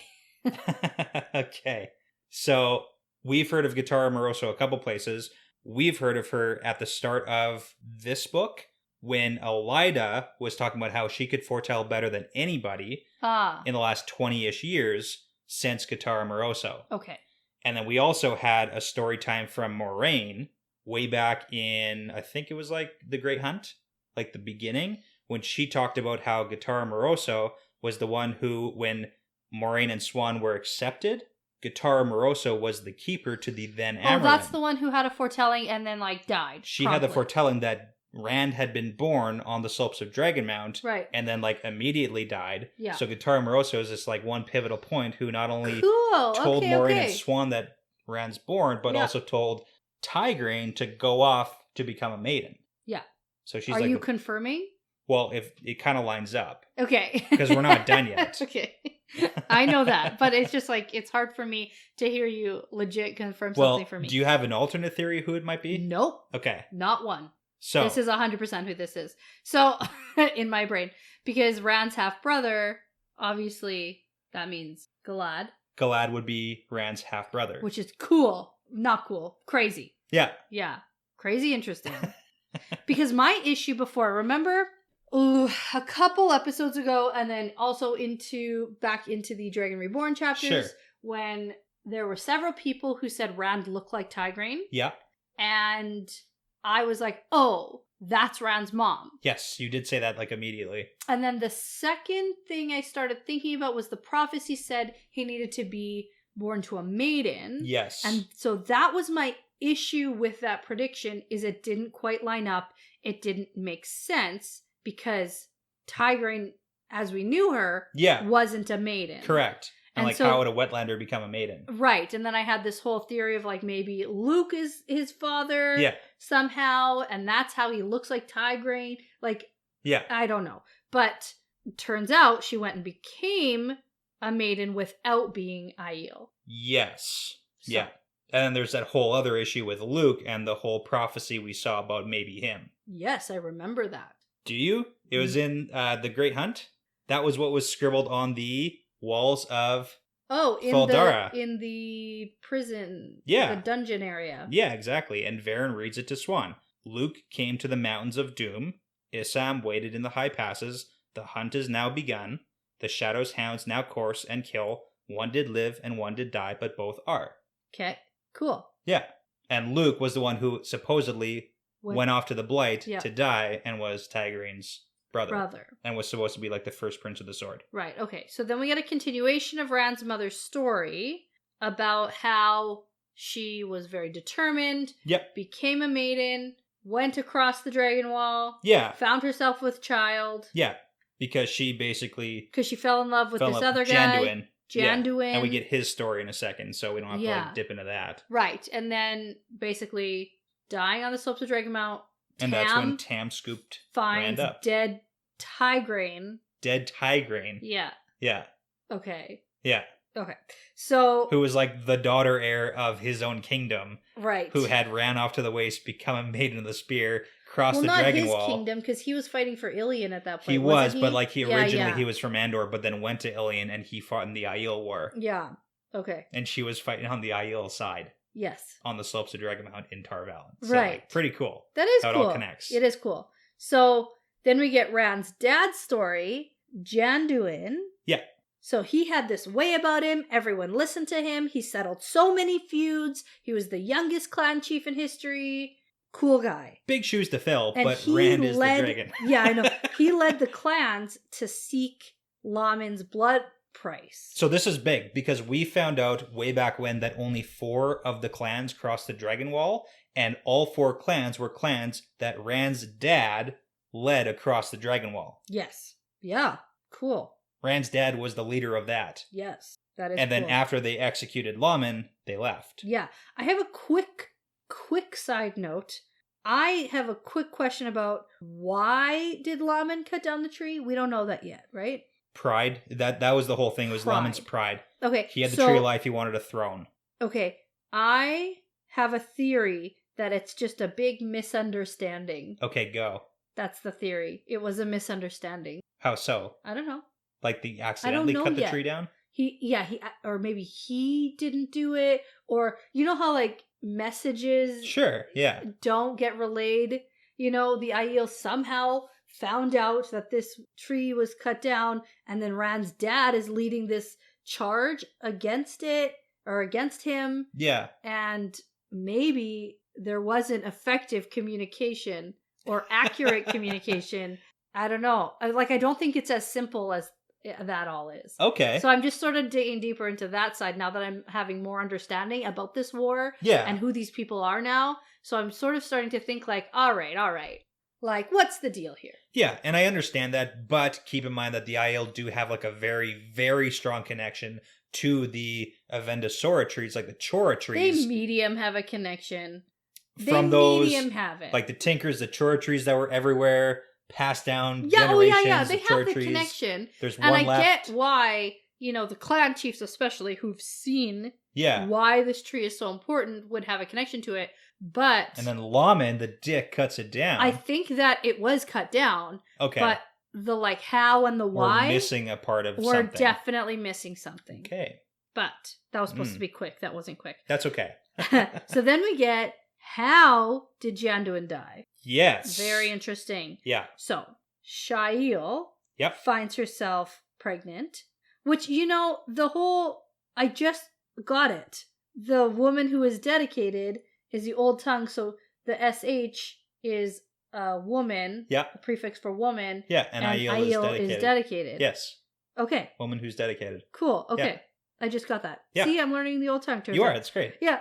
Okay. So, we've heard of Gitara Moroso a couple places. We've heard of her at the start of this book when Elida was talking about how she could foretell better than anybody in the last 20-ish years since Gitara Moroso. Okay. And then we also had a story time from Moraine way back in, I think it was like The Great Hunt, like the beginning, when she talked about how Gitara Moroso was the one who, when Moraine and Swan were accepted, Gitara Moroso was the keeper to the then Amyrlin. Oh, that's the one who had a foretelling and then like died. She had the foretelling that Rand had been born on the slopes of Dragonmount, right? And then like immediately died. Yeah. So Gitara Moroso is this like one pivotal point who not only told Moraine and Swan that Rand's born, but also told Tigraine to go off to become a maiden. Yeah. So she's Are you confirming? Well, if it kind of lines up. Okay. Because we're not done yet. Okay. I know that, but it's just like, it's hard for me to hear you legit confirm something for me. Do you have an alternate theory who it might be? Nope. Okay. Not one. So this is 100% who this is. So, in my brain, because Rand's half-brother, obviously, that means Galad. Galad would be Rand's half-brother. Which is cool. Not cool. Crazy. Yeah. Yeah. Crazy interesting. Because my issue before, remember... Ooh, a couple episodes ago, and then also back into the Dragon Reborn chapters, when there were several people who said Rand looked like Tigraine. Yeah. And I was like, oh, that's Rand's mom. Yes, you did say that like immediately. And then the second thing I started thinking about was the prophecy said he needed to be born to a maiden. Yes. And so that was my issue with that prediction, is it didn't quite line up. It didn't make sense. Because Tigraine, as we knew her, wasn't a maiden. Correct. And like, so, how would a wetlander become a maiden? Right. And then I had this whole theory of like maybe Luke is his father somehow, and that's how he looks like Tigraine. Like, I don't know. But turns out she went and became a maiden without being Aiel. Yes. So. Yeah. And then there's that whole other issue with Luke and the whole prophecy we saw about maybe him. Yes, I remember that. Do you? It was in The Great Hunt. That was what was scribbled on the walls of Faldara. In the prison, the dungeon area. Yeah, exactly. And Varen reads it to Swan. Luke came to the mountains of doom. Isam waited in the high passes. The hunt is now begun. The Shadow's hounds now course and kill. One did live and one did die, but both are. Okay, cool. Yeah. And Luke was the one who supposedly went off to the Blight to die and was Tigerine's brother. And was supposed to be like the first Prince of the Sword. Right, okay. So then we get a continuation of Rand's mother's story about how she was very determined. Yep. Became a maiden. Went across the dragon wall. Yeah. Found herself with child. Yeah. Because she basically... Because she fell in love with this other guy. Janduin. Yeah. And we get his story in a second, so we don't have to like dip into that. Right. And then basically dying on the slopes of Dragonmount. And that's when Tam scooped finds Rand up. dead Tigraine. Dead Tigraine. Yeah. Yeah. Okay. Yeah. Okay. So... Who was like the daughter heir of his own kingdom. Right. Who had ran off to the waste, become a maiden of the spear, crossed the dragon wall. Well, not his kingdom, because he was fighting for Ilion at that point. He was, but like originally Yeah. he was from Andor, but then went to Ilion and he fought in the Aiel War. Yeah. Okay. And she was fighting on the Aiel side. Yes. On the slopes of Dragonmount in Tar Valon. So, right. Like, pretty cool. That is how cool. It all connects. It is cool. So then we get Rand's dad's story, Janduin. Yeah. So he had this way about him. Everyone listened to him. He settled so many feuds. He was the youngest clan chief in history. Cool guy. Big shoes to fill, and but Rand is the dragon. Yeah, I know. He led the clans to seek Lamin's blood price. So this is big because we found out way back when that only 4 of the clans crossed the Dragon Wall, and all 4 clans were clans that Rand's dad led across the Dragon Wall. Yes. Yeah. Cool. Rand's dad was the leader of that. Yes. That is And then cool. after they executed Lamin, they left. Yeah. I have a quick side note. I have a quick question about why did Lamin cut down the tree? We don't know that yet, right? Pride. That was the whole thing, was Lamin's pride. Okay. He had the tree of life, he wanted a throne. Okay. I have a theory that it's just a big misunderstanding. Okay, go. That's the theory. It was a misunderstanding. How so? I don't know. Like they accidentally cut the tree down? Or maybe he didn't do it, or you know how like messages don't get relayed. You know, the Aiel somehow found out that this tree was cut down, and then Rand's dad is leading this charge against it or against him. Yeah. And maybe there wasn't effective communication or accurate communication. I don't know. I don't think it's as simple as that all is. Okay. So I'm just sort of digging deeper into that side now that I'm having more understanding about this war and who these people are now. So I'm sort of starting to think like, all right. Like, what's the deal here? Yeah, and I understand that, but keep in mind that the Aiel do have like a very, very strong connection to the Avendasora trees, like the Chora trees. They medium have a connection. From those, medium have it. Like the Tinkers, the Chora trees that were everywhere, passed down generations. They have the trees. connection. There's one left. And I get why, the clan chiefs especially, who've seen why this tree is so important, would have a connection to it. But... And then Lamin, the dick, cuts it down. I think that it was cut down. Okay. But the how and the why... We're missing a part of we're something. We're definitely missing something. Okay. But that was supposed to be quick. That wasn't quick. That's okay. So then we get... How did Janduin die? Yes. Very interesting. Yeah. So, Shail finds herself pregnant, which, I just got it. The woman who is dedicated is the old tongue, so the SH is a woman, a prefix for woman. Yeah, and Aiel is dedicated. Yes. Okay. Woman who's dedicated. Cool, okay. Yeah. I just got that. Yeah. See, I'm learning the old tongue. You are, it's great. Yeah.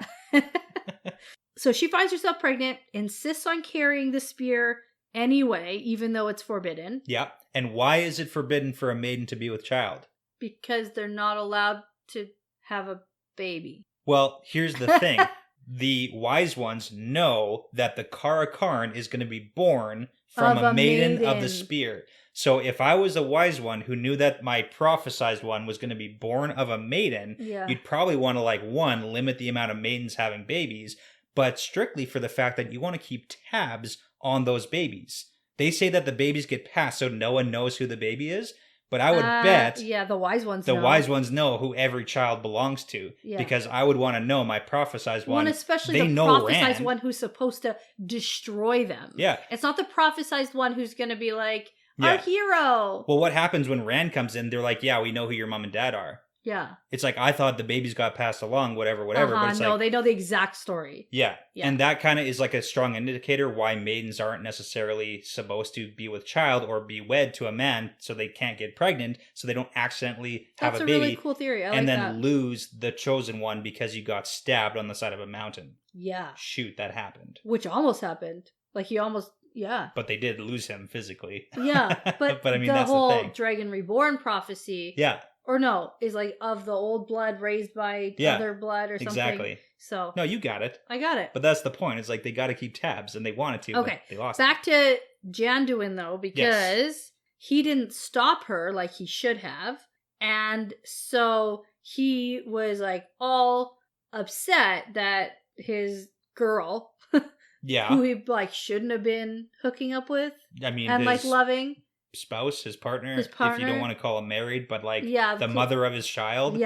So she finds herself pregnant, insists on carrying the spear anyway, even though it's forbidden. Yeah. And why is it forbidden for a maiden to be with child? Because they're not allowed to have a baby. Well, here's the thing. The wise ones know that the Kara Karn is going to be born from a maiden of the spear. So if I was a wise one who knew that my prophesized one was going to be born of a maiden, you'd probably want to, limit the amount of maidens having babies, but strictly for the fact that you want to keep tabs on those babies. They say that the babies get passed so no one knows who the baby is, But I would bet yeah, the wise ones the know. wise ones know who every child belongs to. Yeah. Because I would want to know my prophesized one. Especially they the know prophesized Rand. one who's supposed to destroy them. Yeah. It's not the prophesized one who's going to be like, our hero. Well, what happens when Rand comes in? They're like, yeah, we know who your mom and dad are. Yeah. It's like, I thought the babies got passed along, whatever. But it's no, like, they know the exact story. Yeah. And that kind of is like a strong indicator why maidens aren't necessarily supposed to be with child or be wed to a man so they can't get pregnant, so they don't accidentally have a baby. That's a really cool theory. I like that. And then lose the chosen one because you got stabbed on the side of a mountain. Yeah. Shoot, that happened. Which almost happened. Like he almost, yeah. But they did lose him physically. Yeah. But I mean, the that's whole the thing. Dragon Reborn prophecy. Yeah. Or no, is like of the old blood raised by other blood or something. Exactly. So no, you got it. I got it. But that's the point. It's like they got to keep tabs, and they wanted to, okay. but they lost. Back to Janduin though, because he didn't stop her like he should have, and so he was like all upset that his girl, who he like shouldn't have been hooking up with, I mean, and like loving. Spouse, his partner, if you don't want to call him married, but like the mother of his child,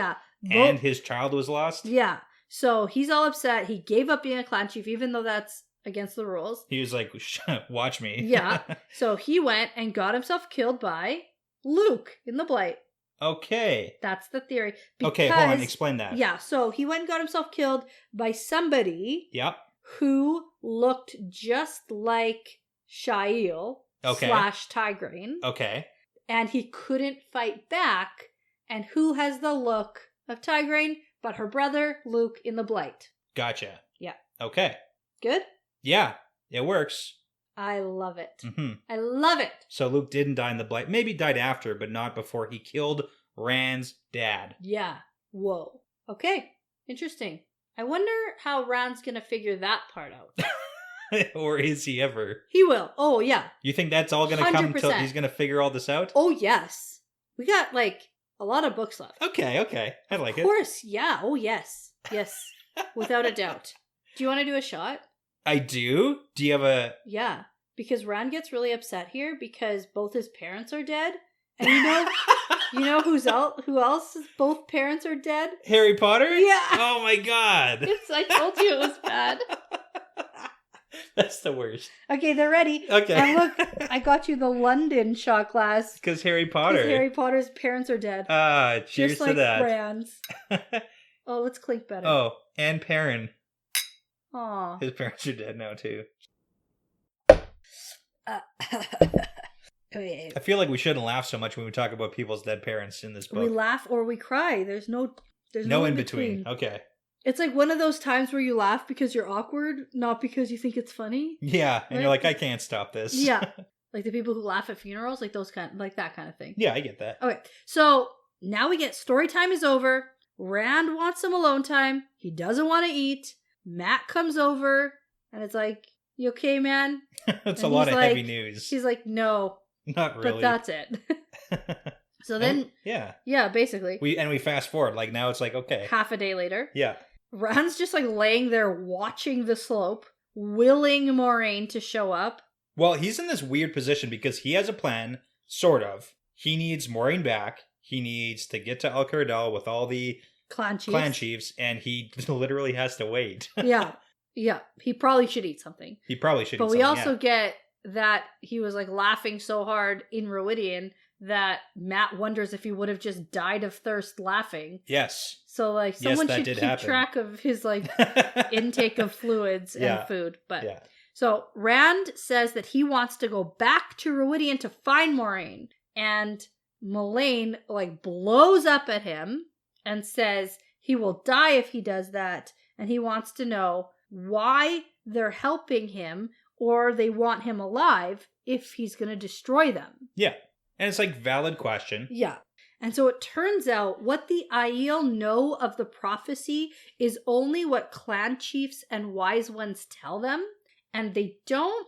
and his child was lost. Yeah, so he's all upset. He gave up being a clan chief, even though that's against the rules. He was like, "Watch me." Yeah, so he went and got himself killed by Luke in the Blight. Okay, that's the theory. Okay, hold on, explain that. Yeah, so he went and got himself killed by somebody. Yep. Who looked just like Shail. /Tigraine. Okay. And he couldn't fight back. And who has the look of Tigraine but her brother, Luke, in the Blight? Gotcha. Yeah. Okay. Good? Yeah, it works. I love it. Mm-hmm. I love it. So Luke didn't die in the Blight. Maybe died after, but not before he killed Rand's dad. Yeah. Whoa. Okay. Interesting. I wonder how Rand's going to figure that part out. Or is he ever? He will. Oh, yeah. You think that's all going to come until he's going to figure all this out? Oh, yes. We got, like, a lot of books left. Okay. I like it. Of course. Yeah. Oh, yes. Yes. Without a doubt. Do you want to do a shot? I do? Do you have a... Yeah. Because Rand gets really upset here because both his parents are dead. And you know who else both parents are dead? Harry Potter? Yeah. Oh, my God. I told you it was bad. That's the worst. Okay, they're ready. Okay. And look, I got you the London shot glass. Because Harry Potter. Because Harry Potter's parents are dead. Cheers just like to that. Rand's. Oh, let's clink better. Oh, and Perrin. Aw. His parents are dead now, too. Okay. I feel like we shouldn't laugh so much when we talk about people's dead parents in this book. We laugh or we cry. There's no in between. Okay. It's like one of those times where you laugh because you're awkward, not because you think it's funny. Yeah, and right? You're like, I can't stop this. Yeah, like the people who laugh at funerals, like that kind of thing. Yeah, I get that. Okay, so now we get story time is over. Rand wants some alone time. He doesn't want to eat. Matt comes over, and it's like, "You okay, man?" That's a lot of heavy news. He's like, "No, not really." But that's it. So then, yeah, basically, we fast forward. Like now, it's like okay, half a day later. Yeah. Rand's just like laying there watching the slope, willing Moraine to show up. Well, he's in this weird position because he has a plan, sort of. He needs Moraine back. He needs to get to El Cardell with all the clan chiefs, and he literally has to wait. Yeah. He probably should eat something. But we also get that he was like laughing so hard in Rhuidean that Matt wonders if he would have just died of thirst laughing. Yes. So like someone should keep track of his like intake of fluids and food. But so Rand says that he wants to go back to Rhuidean to find Moraine, and Moraine like blows up at him and says he will die if he does that, and he wants to know why they're helping him or they want him alive if he's going to destroy them. Yeah. And it's like valid question. Yeah. And so it turns out what the Aiel know of the prophecy is only what clan chiefs and wise ones tell them, and they don't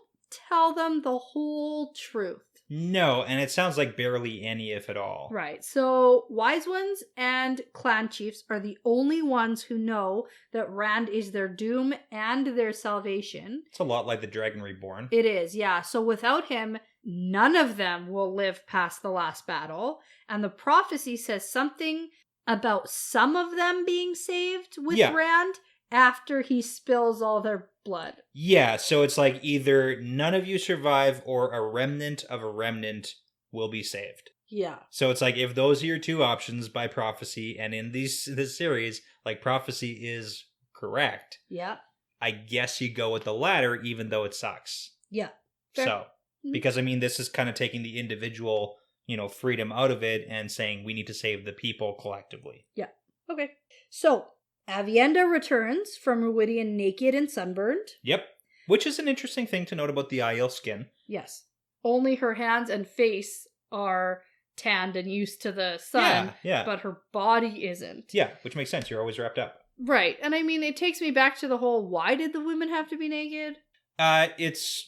tell them the whole truth. No, and it sounds like barely any, if at all. Right. So wise ones and clan chiefs are the only ones who know that Rand is their doom and their salvation. It's a lot like the Dragon Reborn. It is, yeah. So without him, none of them will live past the last battle. And the prophecy says something about some of them being saved with Rand after he spills all their blood. Yeah, so it's like either none of you survive or a remnant of a remnant will be saved. Yeah. So it's like if those are your two options by prophecy, and in this series, like prophecy is correct. Yeah. I guess you go with the latter, even though it sucks. Yeah. Fair. So, because I mean, this is kind of taking the individual, freedom out of it and saying we need to save the people collectively. Yeah. Okay. So, Avienda returns from Ruidian naked and sunburned. Yep. Which is an interesting thing to note about the Aiel skin. Yes. Only her hands and face are tanned and used to the sun, but her body isn't. Yeah, which makes sense. You're always wrapped up. Right. And I mean, it takes me back to the whole, why did the women have to be naked? There's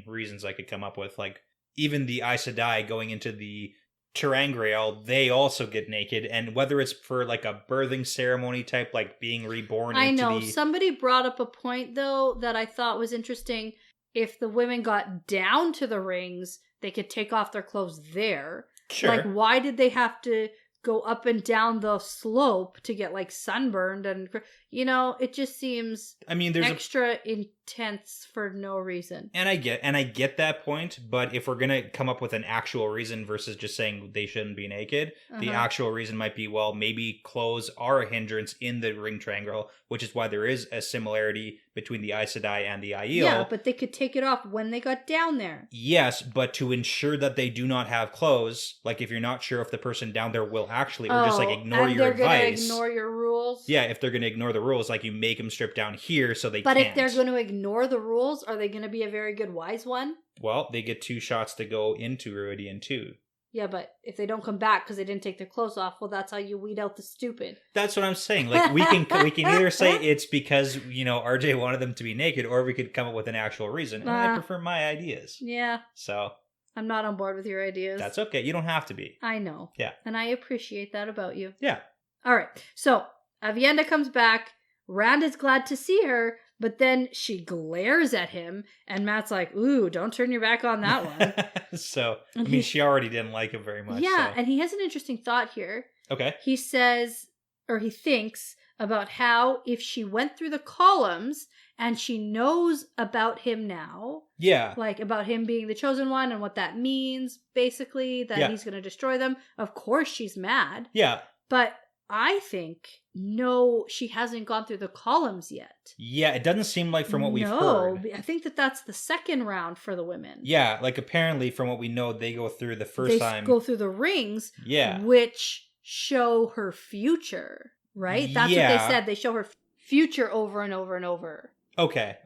reasons I could come up with. Like, even the Aes Sedai going into the Terangreal, they also get naked. And whether it's for, like, a birthing ceremony type, like, being reborn I into know. Somebody brought up a point, though, that I thought was interesting. If the women got down to the rings, they could take off their clothes there. Sure. Like, why did they have to go up and down the slope to get, like, sunburned? And, it just seems there's extra intense for no reason. And I get that point, but if we're going to come up with an actual reason versus just saying they shouldn't be naked, the actual reason might be, well, maybe clothes are a hindrance in the ring triangle, which is why there is a similarity between the Aes Sedai and the Aiel. Yeah, but they could take it off when they got down there. Yes, but to ensure that they do not have clothes, like if you're not sure if the person down there will actually, or just like ignore your advice. They're going to ignore your rules? Yeah, if they're going to ignore the rules, like you make them strip down here so they can't. But if they're going to ignore the rules, are they going to be a very good wise one? Well, they get 2 shots to go into Ruidian too. Yeah, but if they don't come back because they didn't take their clothes off, well, that's how you weed out the stupid. That's what I'm saying. Like, we can either say it's because, RJ wanted them to be naked, or we could come up with an actual reason. And I prefer my ideas. Yeah. So. I'm not on board with your ideas. That's okay. You don't have to be. I know. Yeah. And I appreciate that about you. Yeah. All right. So, Avienda comes back. Rand is glad to see her, but then she glares at him, and Matt's like, ooh, don't turn your back on that one. So, she already didn't like him very much. Yeah, so. And he has an interesting thought here. Okay. He says, or he thinks about how if she went through the columns and she knows about him now. Yeah. Like about him being the chosen one and what that means, basically, that he's going to destroy them. Of course she's mad. Yeah. But I think, no, she hasn't gone through the columns yet. Yeah, it doesn't seem like from what we've heard. No, I think that's the second round for the women. Yeah, like apparently from what we know, they go through the first time. They go through the rings, yeah, which show her future, right? That's what they said. They show her future over and over and over. Okay.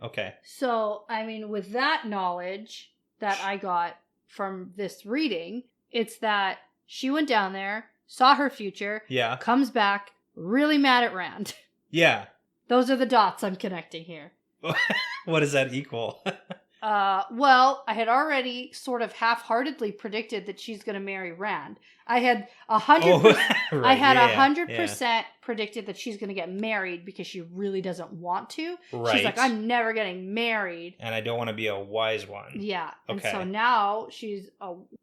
So, with that knowledge that I got from this reading, it's that she went down there, saw her future, comes back, really mad at Rand. Yeah. Those are the dots I'm connecting here. What does that equal? Well, I had already sort of half-heartedly predicted that she's going to marry Rand. I had 100%. Right, I had 100% predicted that she's going to get married because she really doesn't want to. Right. She's like, I'm never getting married, and I don't want to be a wise one. Yeah. Okay. And so now she's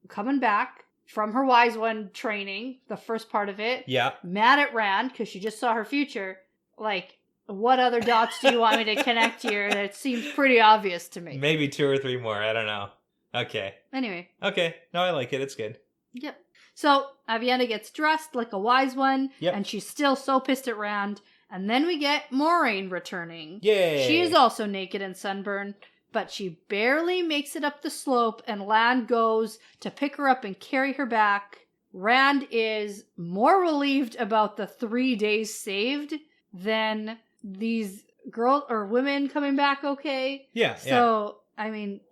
coming back from her wise one training, the first part of it. Yeah. Mad at Rand because she just saw her future. Like, what other dots do you want me to connect here? It seems pretty obvious to me. Maybe 2 or 3 more. I don't know. Okay. Anyway. Okay. No, I like it. It's good. Yep. So, Avienda gets dressed like a wise one. Yep. And she's still so pissed at Rand. And then we get Moiraine returning. Yay. She is also naked and sunburned. But she barely makes it up the slope. And Lan goes to pick her up and carry her back. Rand is more relieved about the 3 days saved than these girls or women coming back okay. Yeah. So,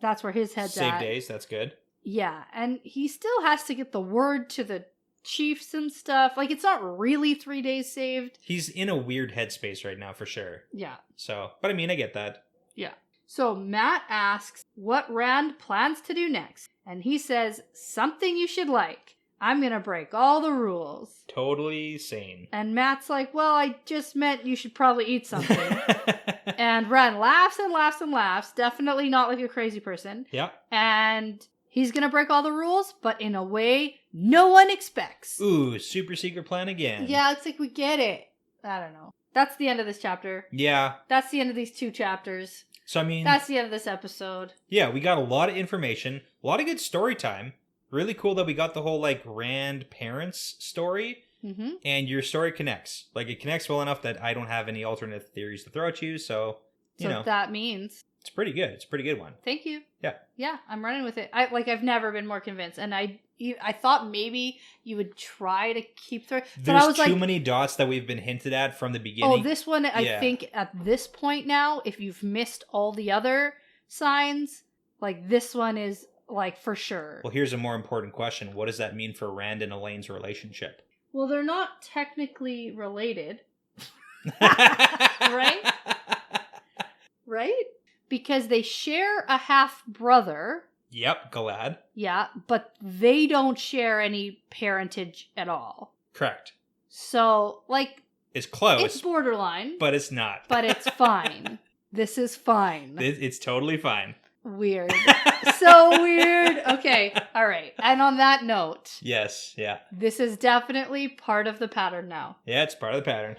that's where his head's at. Save days, that's good. Yeah, and he still has to get the word to the chiefs and stuff. Like, it's not really 3 days saved. He's in a weird headspace right now, for sure. Yeah. So, but I get that. Yeah. So, Matt asks what Rand plans to do next. And he says, something you should like. I'm gonna break all the rules. Totally sane. And Matt's like, well, I just meant you should probably eat something. And Ren laughs and laughs and laughs. Definitely not like a crazy person. Yeah. And he's gonna break all the rules, but in a way no one expects. Ooh, super secret plan again. Yeah, looks like we get it. I don't know. That's the end of this chapter. Yeah. That's the end of these 2 chapters. So, I mean... That's the end of this episode. Yeah, we got a lot of information. A lot of good story time. Really cool that we got the whole, like, Rand parents story. Mm-hmm. And your story connects. Like, it connects well enough that I don't have any alternate theories to throw at you, so, you know. That means... It's pretty good. It's a pretty good one. Thank you. Yeah. Yeah, I'm running with it. I've never been more convinced. And I thought maybe you would try to keep through. But There's I was too many dots that we've been hinted at from the beginning. Oh, this one, I think at this point now, if you've missed all the other signs, like this one is like for sure. Well, here's a more important question. What does that mean for Rand and Elaine's relationship? Well, they're not technically related. Right? Right? Because they share a half-brother. Yep, Galad. Yeah, but they don't share any parentage at all. Correct. So, like... It's close. It's borderline. But it's not. But it's fine. This is fine. It's totally fine. Weird. So weird. Okay, alright. And on that note... Yes, yeah. This is definitely part of the pattern now. Yeah, it's part of the pattern.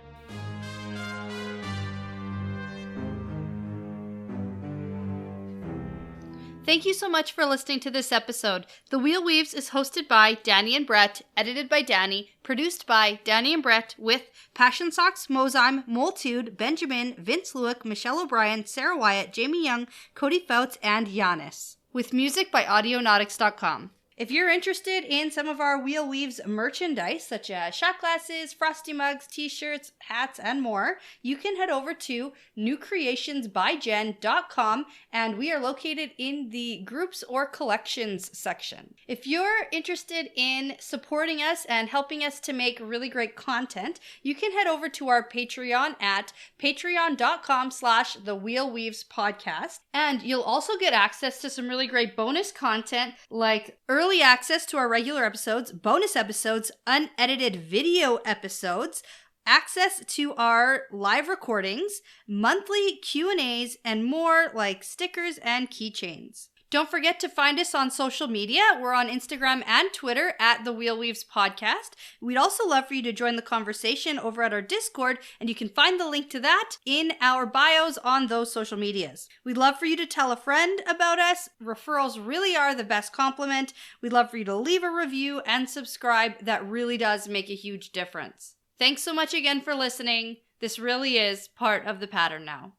Thank you so much for listening to this episode. The Wheel Weaves is hosted by Dani and Brett, edited by Dani, produced by Dani and Brett, with Passion Socks, Mozime, Moltude, Benjamin, Vince Lewick, Michelle O'Brien, Sarah Wyatt, Jamie Young, Cody Fouts, and Giannis. With music by Audionautics.com. If you're interested in some of our Wheel Weaves merchandise, such as shot glasses, frosty mugs, t-shirts, hats, and more, you can head over to newcreationsbyjen.com, and we are located in the groups or collections section. If you're interested in supporting us and helping us to make really great content, you can head over to our Patreon at patreon.com/thewheelweavespodcast, and you'll also get access to some really great bonus content like early access to our regular episodes, bonus episodes, unedited video episodes, access to our live recordings, monthly Q&As, and more like stickers and keychains. Don't forget to find us on social media. We're on Instagram and Twitter at The Wheel Weaves Podcast. We'd also love for you to join the conversation over at our Discord, and you can find the link to that in our bios on those social medias. We'd love for you to tell a friend about us. Referrals really are the best compliment. We'd love for you to leave a review and subscribe. That really does make a huge difference. Thanks so much again for listening. This really is part of the pattern now.